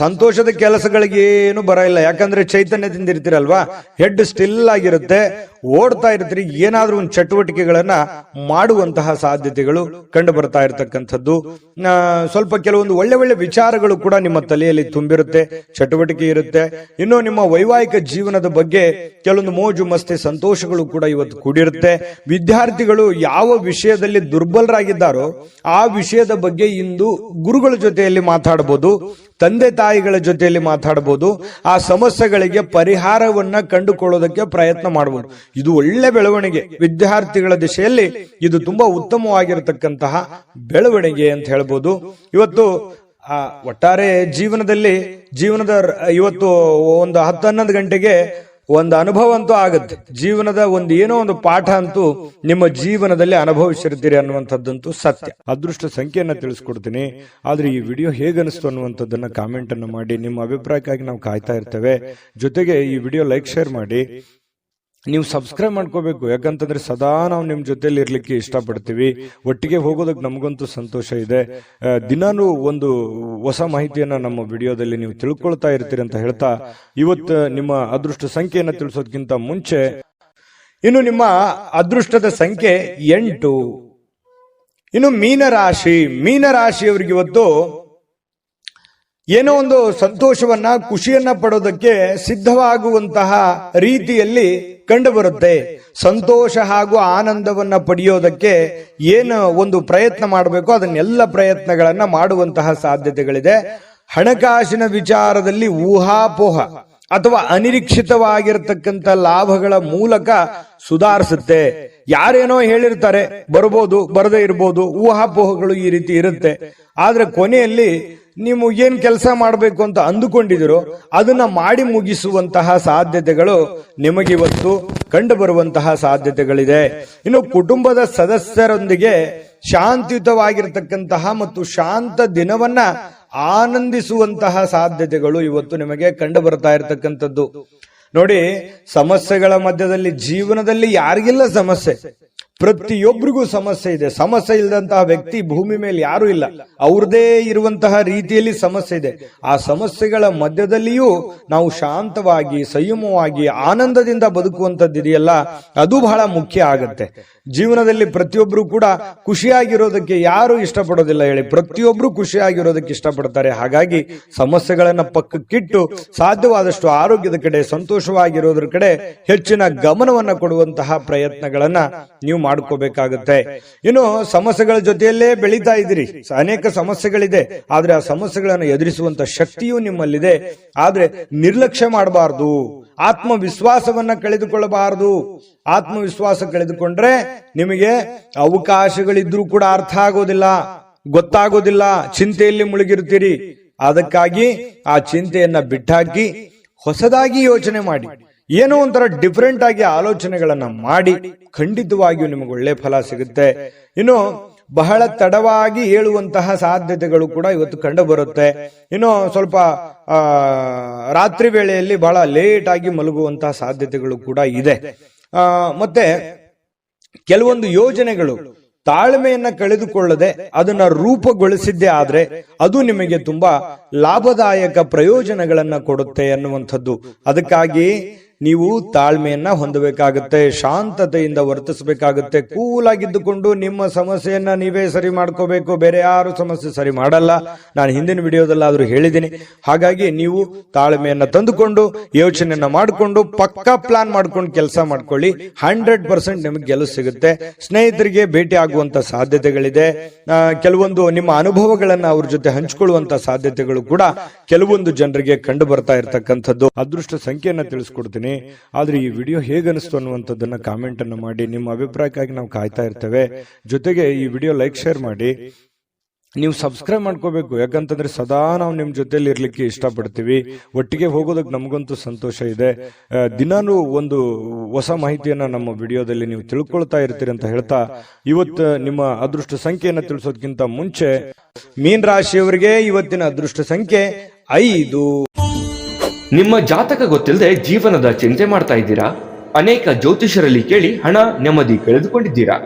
ಸಂತೋಷದ ಕೆಲಸಗಳಿಗೆ ಏನು ಬರ ಇಲ್ಲ. ಯಾಕಂದ್ರೆ ಚೈತನ್ಯದಿಂದ ಇರ್ತೀರಲ್ವಾ, ಹೆಡ್ ಸ್ಟಿಲ್ ಆಗಿರುತ್ತೆ, ಓಡ್ತಾ ಇರ್ತೀರಿ. ಏನಾದ್ರೂ ಒಂದು ಚಟುವಟಿಕೆಗಳನ್ನ ಮಾಡುವಂತಹ ಸಾಧ್ಯತೆಗಳು ಕಂಡು ಬರ್ತಾ ಇರತಕ್ಕಂಥದ್ದು. ಸ್ವಲ್ಪ ಕೆಲವೊಂದು ಒಳ್ಳೆ ವಿಚಾರಗಳು ಕೂಡ ನಿಮ್ಮ ತಲೆಯಲ್ಲಿ ತುಂಬಿರುತ್ತೆ, ಚಟುವಟಿಕೆ ಇರುತ್ತೆ. ಇನ್ನು ನಿಮ್ಮ ವೈವಾಹಿಕ ಜೀವನದ ಬಗ್ಗೆ ಕೆಲವೊಂದು ಮೋಜು ಮಸ್ತಿ ಸಂತೋಷಗಳು ಕೂಡ ಇವತ್ತು ಕೂಡಿರುತ್ತೆ. ವಿದ್ಯಾರ್ಥಿಗಳು ಯಾವ ವಿಷಯದಲ್ಲಿ ದುರ್ಬಲರಾಗಿದ್ದಾರೋ ಆ ವಿಷಯದ ಬಗ್ಗೆ ಇಂದು ಗುರುಗಳ ಜೊತೆಯಲ್ಲಿ ಮಾತಾಡಬಹುದು, ತಂದೆ ತಾಯಿಗಳ ಜೊತೆಯಲ್ಲಿ ಮಾತಾಡಬಹುದು. ಆ ಸಮಸ್ಯೆಗಳಿಗೆ ಪರಿಹಾರವನ್ನ ಕಂಡುಕೊಳ್ಳೋದಕ್ಕೆ ಪ್ರಯತ್ನ ಮಾಡಬಹುದು. ಇದು ಒಳ್ಳೆ ಬೆಳವಣಿಗೆ. ವಿದ್ಯಾರ್ಥಿಗಳ ದಿಶೆಯಲ್ಲಿ ಇದು ತುಂಬಾ ಉತ್ತಮವಾಗಿರತಕ್ಕಂತಹ ಬೆಳವಣಿಗೆ ಅಂತ ಹೇಳ್ಬೋದು. ಇವತ್ತು ಒಟ್ಟಾರೆ ಜೀವನದ ಇವತ್ತು ಒಂದು 10-11 ಗಂಟೆಗೆ ಒಂದು ಅನುಭವ ಅಂತೂ ಆಗುತ್ತೆ. ಜೀವನದ ಏನೋ ಒಂದು ಪಾಠ ಅಂತೂ ನಿಮ್ಮ ಜೀವನದಲ್ಲಿ ಅನುಭವಿಸಿರ್ತೀರಿ ಅನ್ನುವಂಥದ್ದಂತೂ ಸತ್ಯ. ಅದೃಷ್ಟ ಸಂಖ್ಯೆಯನ್ನ ತಿಳಿಸ್ಕೊಡ್ತೀನಿ. ಆದ್ರೆ ಈ ವಿಡಿಯೋ ಹೇಗನಿಸ್ತು ಅನ್ನುವಂಥದ್ದನ್ನ ಕಾಮೆಂಟ್ ಅನ್ನು ಮಾಡಿ. ನಿಮ್ಮ ಅಭಿಪ್ರಾಯಕ್ಕಾಗಿ ನಾವು ಕಾಯ್ತಾ ಇರ್ತೇವೆ. ಜೊತೆಗೆ ಈ ವಿಡಿಯೋ ಲೈಕ್ ಶೇರ್ ಮಾಡಿ. ನೀವು ಸಬ್ಸ್ಕ್ರೈಬ್ ಮಾಡ್ಕೋಬೇಕು, ಯಾಕಂತಂದ್ರೆ ಸದಾ ನಾವು ನಿಮ್ ಜೊತೆಲಿ ಇರ್ಲಿಕ್ಕೆ ಇಷ್ಟಪಡ್ತೀವಿ. ಒಟ್ಟಿಗೆ ಹೋಗೋದಕ್ಕೆ ನಮಗಂತೂ ಸಂತೋಷ ಇದೆ. ದಿನಾನು ಒಂದು ಹೊಸ ಮಾಹಿತಿಯನ್ನ ನಮ್ಮ ವಿಡಿಯೋದಲ್ಲಿ ನೀವು ತಿಳ್ಕೊಳ್ತಾ ಇರ್ತೀರಿ ಅಂತ ಹೇಳ್ತಾ, ಇವತ್ತು ನಿಮ್ಮ ಅದೃಷ್ಟ ಸಂಖ್ಯೆಯನ್ನ ತಿಳಿಸೋದಕ್ಕಿಂತ ಮುಂಚೆ ಇನ್ನು ನಿಮ್ಮ ಅದೃಷ್ಟದ ಸಂಖ್ಯೆ 8. ಇನ್ನು ಮೀನರಾಶಿಯವರಿಗೆ ಇವತ್ತು ಏನೋ ಒಂದು ಸಂತೋಷವನ್ನ ಖುಷಿಯನ್ನ ಪಡೋದಕ್ಕೆ ಸಿದ್ಧವಾಗುವಂತಹ ರೀತಿಯಲ್ಲಿ ಕಂಡುಬರುತ್ತೆ. ಸಂತೋಷ ಹಾಗೂ ಆನಂದವನ್ನ ಪಡೆಯೋದಕ್ಕೆ ಏನು ಒಂದು ಪ್ರಯತ್ನ ಮಾಡಬೇಕು ಅದನ್ನೆಲ್ಲ ಪ್ರಯತ್ನಗಳನ್ನ ಮಾಡುವಂತಹ ಸಾಧ್ಯತೆಗಳಿದೆ. ಹಣಕಾಸಿನ ವಿಚಾರದಲ್ಲಿ ಊಹಾಪೋಹ ಅಥವಾ ಅನಿರೀಕ್ಷಿತವಾಗಿರತಕ್ಕಂಥ ಲಾಭಗಳ ಮೂಲಕ ಸುಧಾರಿಸುತ್ತೆ. ಯಾರೇನೋ ಹೇಳಿರ್ತಾರೆ, ಬರ್ಬೋದು ಬರದೇ ಇರ್ಬೋದು, ಊಹಾಪೋಹಗಳು ಈ ರೀತಿ ಇರುತ್ತೆ. ಆದ್ರೆ ಕೊನೆಯಲ್ಲಿ ನೀವು ಏನ್ ಕೆಲಸ ಮಾಡಬೇಕು ಅಂತ ಅಂದುಕೊಂಡಿದಿರೋ ಅದನ್ನ ಮಾಡಿ ಮುಗಿಸುವಂತಹ ಸಾಧ್ಯತೆಗಳು ನಿಮಗಿವತ್ತು ಕಂಡು ಬರುವಂತಹ ಸಾಧ್ಯತೆಗಳಿದೆ. ಇನ್ನು ಕುಟುಂಬದ ಸದಸ್ಯರೊಂದಿಗೆ ಶಾಂತಿಯುತವಾಗಿರತಕ್ಕಂತಹ ಮತ್ತು ಶಾಂತ ದಿನವನ್ನ ಆನಂದಿಸುವಂತಹ ಸಾಧ್ಯತೆಗಳು ಇವತ್ತು ನಿಮಗೆ ಕಂಡು ಬರ್ತಾ ಇರತಕ್ಕಂಥದ್ದು. ನೋಡಿ, ಸಮಸ್ಯೆಗಳ ಮಧ್ಯದಲ್ಲಿ ಜೀವನದಲ್ಲಿ ಯಾರಿಗಿಲ್ಲ ಸಮಸ್ಯೆ, ಪ್ರತಿಯೊಬ್ಬರಿಗೂ ಸಮಸ್ಯೆ ಇದೆ. ಸಮಸ್ಯೆ ಇಲ್ಲದಂತಹ ವ್ಯಕ್ತಿ ಭೂಮಿ ಮೇಲೆ ಯಾರು ಇಲ್ಲ. ಅವ್ರದೇ ಇರುವಂತಹ ರೀತಿಯಲ್ಲಿ ಸಮಸ್ಯೆ ಇದೆ. ಆ ಸಮಸ್ಯೆಗಳ ಮಧ್ಯದಲ್ಲಿಯೂ ನಾವು ಶಾಂತವಾಗಿ ಸಂಯಮವಾಗಿ ಆನಂದದಿಂದ ಬದುಕುವಂತದ್ದಿದೆಯಲ್ಲ, ಅದು ಬಹಳ ಮುಖ್ಯ ಆಗತ್ತೆ. ಜೀವನದಲ್ಲಿ ಪ್ರತಿಯೊಬ್ರು ಕೂಡ ಖುಷಿಯಾಗಿರೋದಕ್ಕೆ ಯಾರು ಇಷ್ಟಪಡೋದಿಲ್ಲ ಹೇಳಿ, ಪ್ರತಿಯೊಬ್ರು ಖುಷಿಯಾಗಿರೋದಕ್ಕೆ ಇಷ್ಟಪಡ್ತಾರೆ. ಹಾಗಾಗಿ ಸಮಸ್ಯೆಗಳನ್ನ ಪಕ್ಕಕ್ಕಿಟ್ಟು ಸಾಧ್ಯವಾದಷ್ಟು ಆರೋಗ್ಯದ ಕಡೆ, ಸಂತೋಷವಾಗಿರೋದ್ರ ಕಡೆ ಹೆಚ್ಚಿನ ಗಮನವನ್ನ ಕೊಡುವಂತಹ ಪ್ರಯತ್ನಗಳನ್ನ ನೀವು ಮಾಡ್ಕೋಬೇಕಾಗುತ್ತೆ. ಇನ್ನು ಸಮಸ್ಯೆಗಳ ಜೊತೆಯಲ್ಲೇ ಬೆಳೀತಾ ಇದ್ದೀರಿ, ಅನೇಕ ಸಮಸ್ಯೆಗಳಿದೆ, ಆದ್ರೆ ಆ ಸಮಸ್ಯೆಗಳನ್ನು ಎದುರಿಸುವಂತ ಶಕ್ತಿಯೂ ನಿಮ್ಮಲ್ಲಿದೆ. ಆದ್ರೆ ನಿರ್ಲಕ್ಷ್ಯ ಮಾಡಬಾರದು, ಆತ್ಮವಿಶ್ವಾಸವನ್ನ ಕಳೆದುಕೊಳ್ಳಬಾರದು. ಆತ್ಮವಿಶ್ವಾಸ ಕಳೆದುಕೊಂಡ್ರೆ ನಿಮಗೆ ಅವಕಾಶಗಳಿದ್ರೂ ಕೂಡ ಅರ್ಥ ಆಗೋದಿಲ್ಲ, ಗೊತ್ತಾಗೋದಿಲ್ಲ, ಚಿಂತೆಯಲ್ಲಿ ಮುಳುಗಿರ್ತೀರಿ. ಅದಕ್ಕಾಗಿ ಆ ಚಿಂತೆಯನ್ನ ಬಿಟ್ಟಾಕಿ ಹೊಸದಾಗಿ ಯೋಚನೆ ಮಾಡಿ, ಏನೋ ಒಂಥರ ಡಿಫರೆಂಟ್ ಆಗಿ ಆಲೋಚನೆಗಳನ್ನ ಮಾಡಿ ಖಂಡಿತವಾಗಿಯೂ ನಿಮಗೆ ಒಳ್ಳೆ ಫಲ ಸಿಗುತ್ತೆ. ಇನ್ನು ಬಹಳ ತಡವಾಗಿ ಏಳುವಂತಹ ಸಾಧ್ಯತೆಗಳು ಕೂಡ ಇವತ್ತು ಕಂಡು ಬರುತ್ತೆ. ಇನ್ನು ಸ್ವಲ್ಪ ರಾತ್ರಿ ವೇಳೆಯಲ್ಲಿ ಬಹಳ ಲೇಟ್ ಆಗಿ ಮಲಗುವಂತಹ ಸಾಧ್ಯತೆಗಳು ಕೂಡ ಇದೆ. ಮತ್ತೆ ಕೆಲವೊಂದು ಯೋಜನೆಗಳು ತಾಳ್ಮೆಯನ್ನ ಕಳೆದುಕೊಳ್ಳದೆ ಅದನ್ನ ರೂಪುಗೊಳಿಸಿದ್ದೇ ಆದ್ರೆ ಅದು ನಿಮಗೆ ತುಂಬಾ ಲಾಭದಾಯಕ ಪ್ರಯೋಜನಗಳನ್ನ ಕೊಡುತ್ತೆ ಅನ್ನುವಂಥದ್ದು. ಅದಕ್ಕಾಗಿ ನೀವು ತಾಳ್ಮೆಯನ್ನ ಹೊಂದಬೇಕಾಗುತ್ತೆ, ಶಾಂತತೆಯಿಂದ ವರ್ತಿಸಬೇಕಾಗುತ್ತೆ. ಕೂಲ್ ಆಗಿದ್ದುಕೊಂಡು ನಿಮ್ಮ ಸಮಸ್ಯೆಯನ್ನ ನೀವೇ ಸರಿ ಮಾಡ್ಕೋಬೇಕು, ಬೇರೆ ಯಾರು ಸಮಸ್ಯೆ ಸರಿ ಮಾಡಲ್ಲ. ನಾನು ಹಿಂದಿನ ವಿಡಿಯೋದಲ್ಲಾದ್ರೂ ಹೇಳಿದ್ದೀನಿ. ಹಾಗಾಗಿ ನೀವು ತಾಳ್ಮೆಯನ್ನ ತಂದುಕೊಂಡು ಯೋಚನೆಯನ್ನ ಮಾಡಿಕೊಂಡು ಪಕ್ಕಾ ಪ್ಲಾನ್ ಮಾಡ್ಕೊಂಡು ಕೆಲಸ ಮಾಡ್ಕೊಳ್ಳಿ. 100% ನಿಮಗೆ ಗೆಲುವು ಸಿಗುತ್ತೆ. ಸ್ನೇಹಿತರಿಗೆ ಭೇಟಿ ಆಗುವಂತ ಸಾಧ್ಯತೆಗಳಿದೆ. ಕೆಲವೊಂದು ನಿಮ್ಮ ಅನುಭವಗಳನ್ನ ಅವ್ರ ಜೊತೆ ಹಂಚಿಕೊಳ್ಳುವಂತ ಸಾಧ್ಯತೆಗಳು ಕೂಡ ಕೆಲವೊಂದು ಜನರಿಗೆ ಕಂಡು ಬರ್ತಾ ಇರತಕ್ಕಂಥದ್ದು. ಅದೃಷ್ಟ ಸಂಖ್ಯೆಯನ್ನ ತಿಳಿಸ್ಕೊಡ್ತೀನಿ. ಆದ್ರೆ ಈ ವಿಡಿಯೋ ಹೇಗನಿಸ್ತು ಅನ್ನುವಂಥದ್ದನ್ನ ಕಾಮೆಂಟ್ ಅನ್ನು ಮಾಡಿ. ನಿಮ್ಮ ಅಭಿಪ್ರಾಯಕ್ಕಾಗಿ ನಾವು ಕಾಯ್ತಾ ಇರ್ತೇವೆ. ಜೊತೆಗೆ ಈ ವಿಡಿಯೋ ಲೈಕ್ ಶೇರ್ ಮಾಡಿ. ನೀವು ಸಬ್ಸ್ಕ್ರೈಬ್ ಮಾಡ್ಕೋಬೇಕು, ಯಾಕಂತಂದ್ರೆ ಸದಾ ನಾವು ನಿಮ್ ಜೊತೆಲಿ ಇರ್ಲಿಕ್ಕೆ ಇಷ್ಟಪಡ್ತೀವಿ. ಒಟ್ಟಿಗೆ ಹೋಗೋದಕ್ಕೆ ನಮಗಂತೂ ಸಂತೋಷ ಇದೆ. ದಿನಾನು ಒಂದು ಹೊಸ ಮಾಹಿತಿಯನ್ನ ನಮ್ಮ ವಿಡಿಯೋದಲ್ಲಿ ನೀವು ತಿಳ್ಕೊಳ್ತಾ ಇರ್ತೀರಿ ಅಂತ ಹೇಳ್ತಾ, ಇವತ್ತು ನಿಮ್ಮ ಅದೃಷ್ಟ ಸಂಖ್ಯೆಯನ್ನ ತಿಳಿಸೋದಕ್ಕಿಂತ ಮುಂಚೆ ಮೀನ್ ರಾಶಿಯವರಿಗೆ ಇವತ್ತಿನ ಅದೃಷ್ಟ ಸಂಖ್ಯೆ 5. ನಿಮ್ಮ ಜಾತಕ ಗೊತ್ತಿಲ್ಲದೆ ಜೀವನದ ಚಿಂತೆ ಮಾಡ್ತಾ ಇದ್ದೀರಾ? ಅನೇಕ ಜ್ಯೋತಿಷರಲ್ಲಿ ಕೇಳಿ ಹಣ ನೆಮ್ಮದಿ ಕಳೆದುಕೊಂಡಿದ್ದೀರಾ?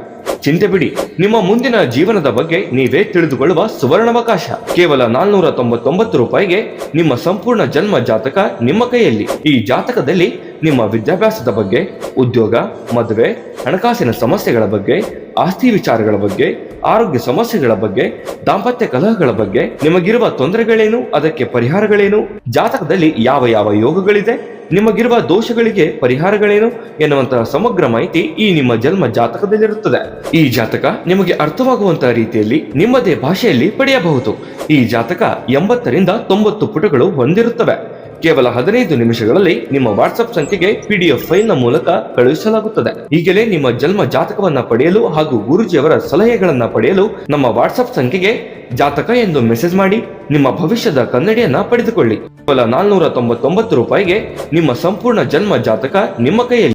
ಚಿಂತೆ ಬಿಡಿ, ನಿಮ್ಮ ಮುಂದಿನ ಜೀವನದ ಬಗ್ಗೆ ನೀವೇ ತಿಳಿದುಕೊಳ್ಳುವ ಸುವರ್ಣಾವಕಾಶ. ಕೇವಲ 499 ರೂಪಾಯಿಗೆ ನಿಮ್ಮ ಸಂಪೂರ್ಣ ಜನ್ಮ ಜಾತಕ ನಿಮ್ಮ ಕೈಯಲ್ಲಿ. ಈ ಜಾತಕದಲ್ಲಿ ನಿಮ್ಮ ವಿದ್ಯಾಭ್ಯಾಸದ ಬಗ್ಗೆ, ಉದ್ಯೋಗ, ಮದುವೆ, ಹಣಕಾಸಿನ ಸಮಸ್ಯೆಗಳ ಬಗ್ಗೆ, ಆಸ್ತಿ ವಿಚಾರಗಳ ಬಗ್ಗೆ, ಆರೋಗ್ಯ ಸಮಸ್ಯೆಗಳ ಬಗ್ಗೆ, ದಾಂಪತ್ಯ ಕಲಹಗಳ ಬಗ್ಗೆ, ನಿಮಗಿರುವ ತೊಂದರೆಗಳೇನು, ಅದಕ್ಕೆ ಪರಿಹಾರಗಳೇನು, ಜಾತಕದಲ್ಲಿ ಯಾವ ಯಾವ ಯೋಗಗಳಿದೆ, ನಿಮಗಿರುವ ದೋಷಗಳಿಗೆ ಪರಿಹಾರಗಳೇನು ಎನ್ನುವಂತಹ ಸಮಗ್ರ ಮಾಹಿತಿ ಈ ನಿಮ್ಮ ಜನ್ಮ ಜಾತಕದಲ್ಲಿರುತ್ತದೆ. ಈ ಜಾತಕ ನಿಮಗೆ ಅರ್ಥವಾಗುವಂತಹ ರೀತಿಯಲ್ಲಿ ನಿಮ್ಮದೇ ಭಾಷೆಯಲ್ಲಿ ಪಡೆಯಬಹುದು. ಈ ಜಾತಕ 80ರಿಂದ 90 ಪುಟಗಳು ಹೊಂದಿರುತ್ತವೆ. ಕೇವಲ 15 ನಿಮಿಷಗಳಲ್ಲಿ ನಿಮ್ಮ ವಾಟ್ಸ್ಆಪ್ ಸಂಖ್ಯೆಗೆ PDF ಫೈಲ್ನ ಮೂಲಕ ಕಳುಹಿಸಲಾಗುತ್ತದೆ. ಈಗಲೇ ನಿಮ್ಮ ಜನ್ಮ ಜಾತಕವನ್ನ ಪಡೆಯಲು ಹಾಗೂ ಗುರುಜಿಯವರ ಸಲಹೆಗಳನ್ನ ಪಡೆಯಲು ನಮ್ಮ ವಾಟ್ಸ್ಆಪ್ ಸಂಖ್ಯೆಗೆ ಜಾತಕ ಎಂದು ಮೆಸೇಜ್ ಮಾಡಿ ನಿಮ್ಮ ಭವಿಷ್ಯದ ಕನ್ನಡಿಯನ್ನ ಪಡೆದುಕೊಳ್ಳಿ. ಕೇವಲ 499 ರೂಪಾಯಿಗೆ ನಿಮ್ಮ ಸಂಪೂರ್ಣ ಜನ್ಮ ಜಾತಕ ನಿಮ್ಮ ಕೈಯಲ್ಲಿ.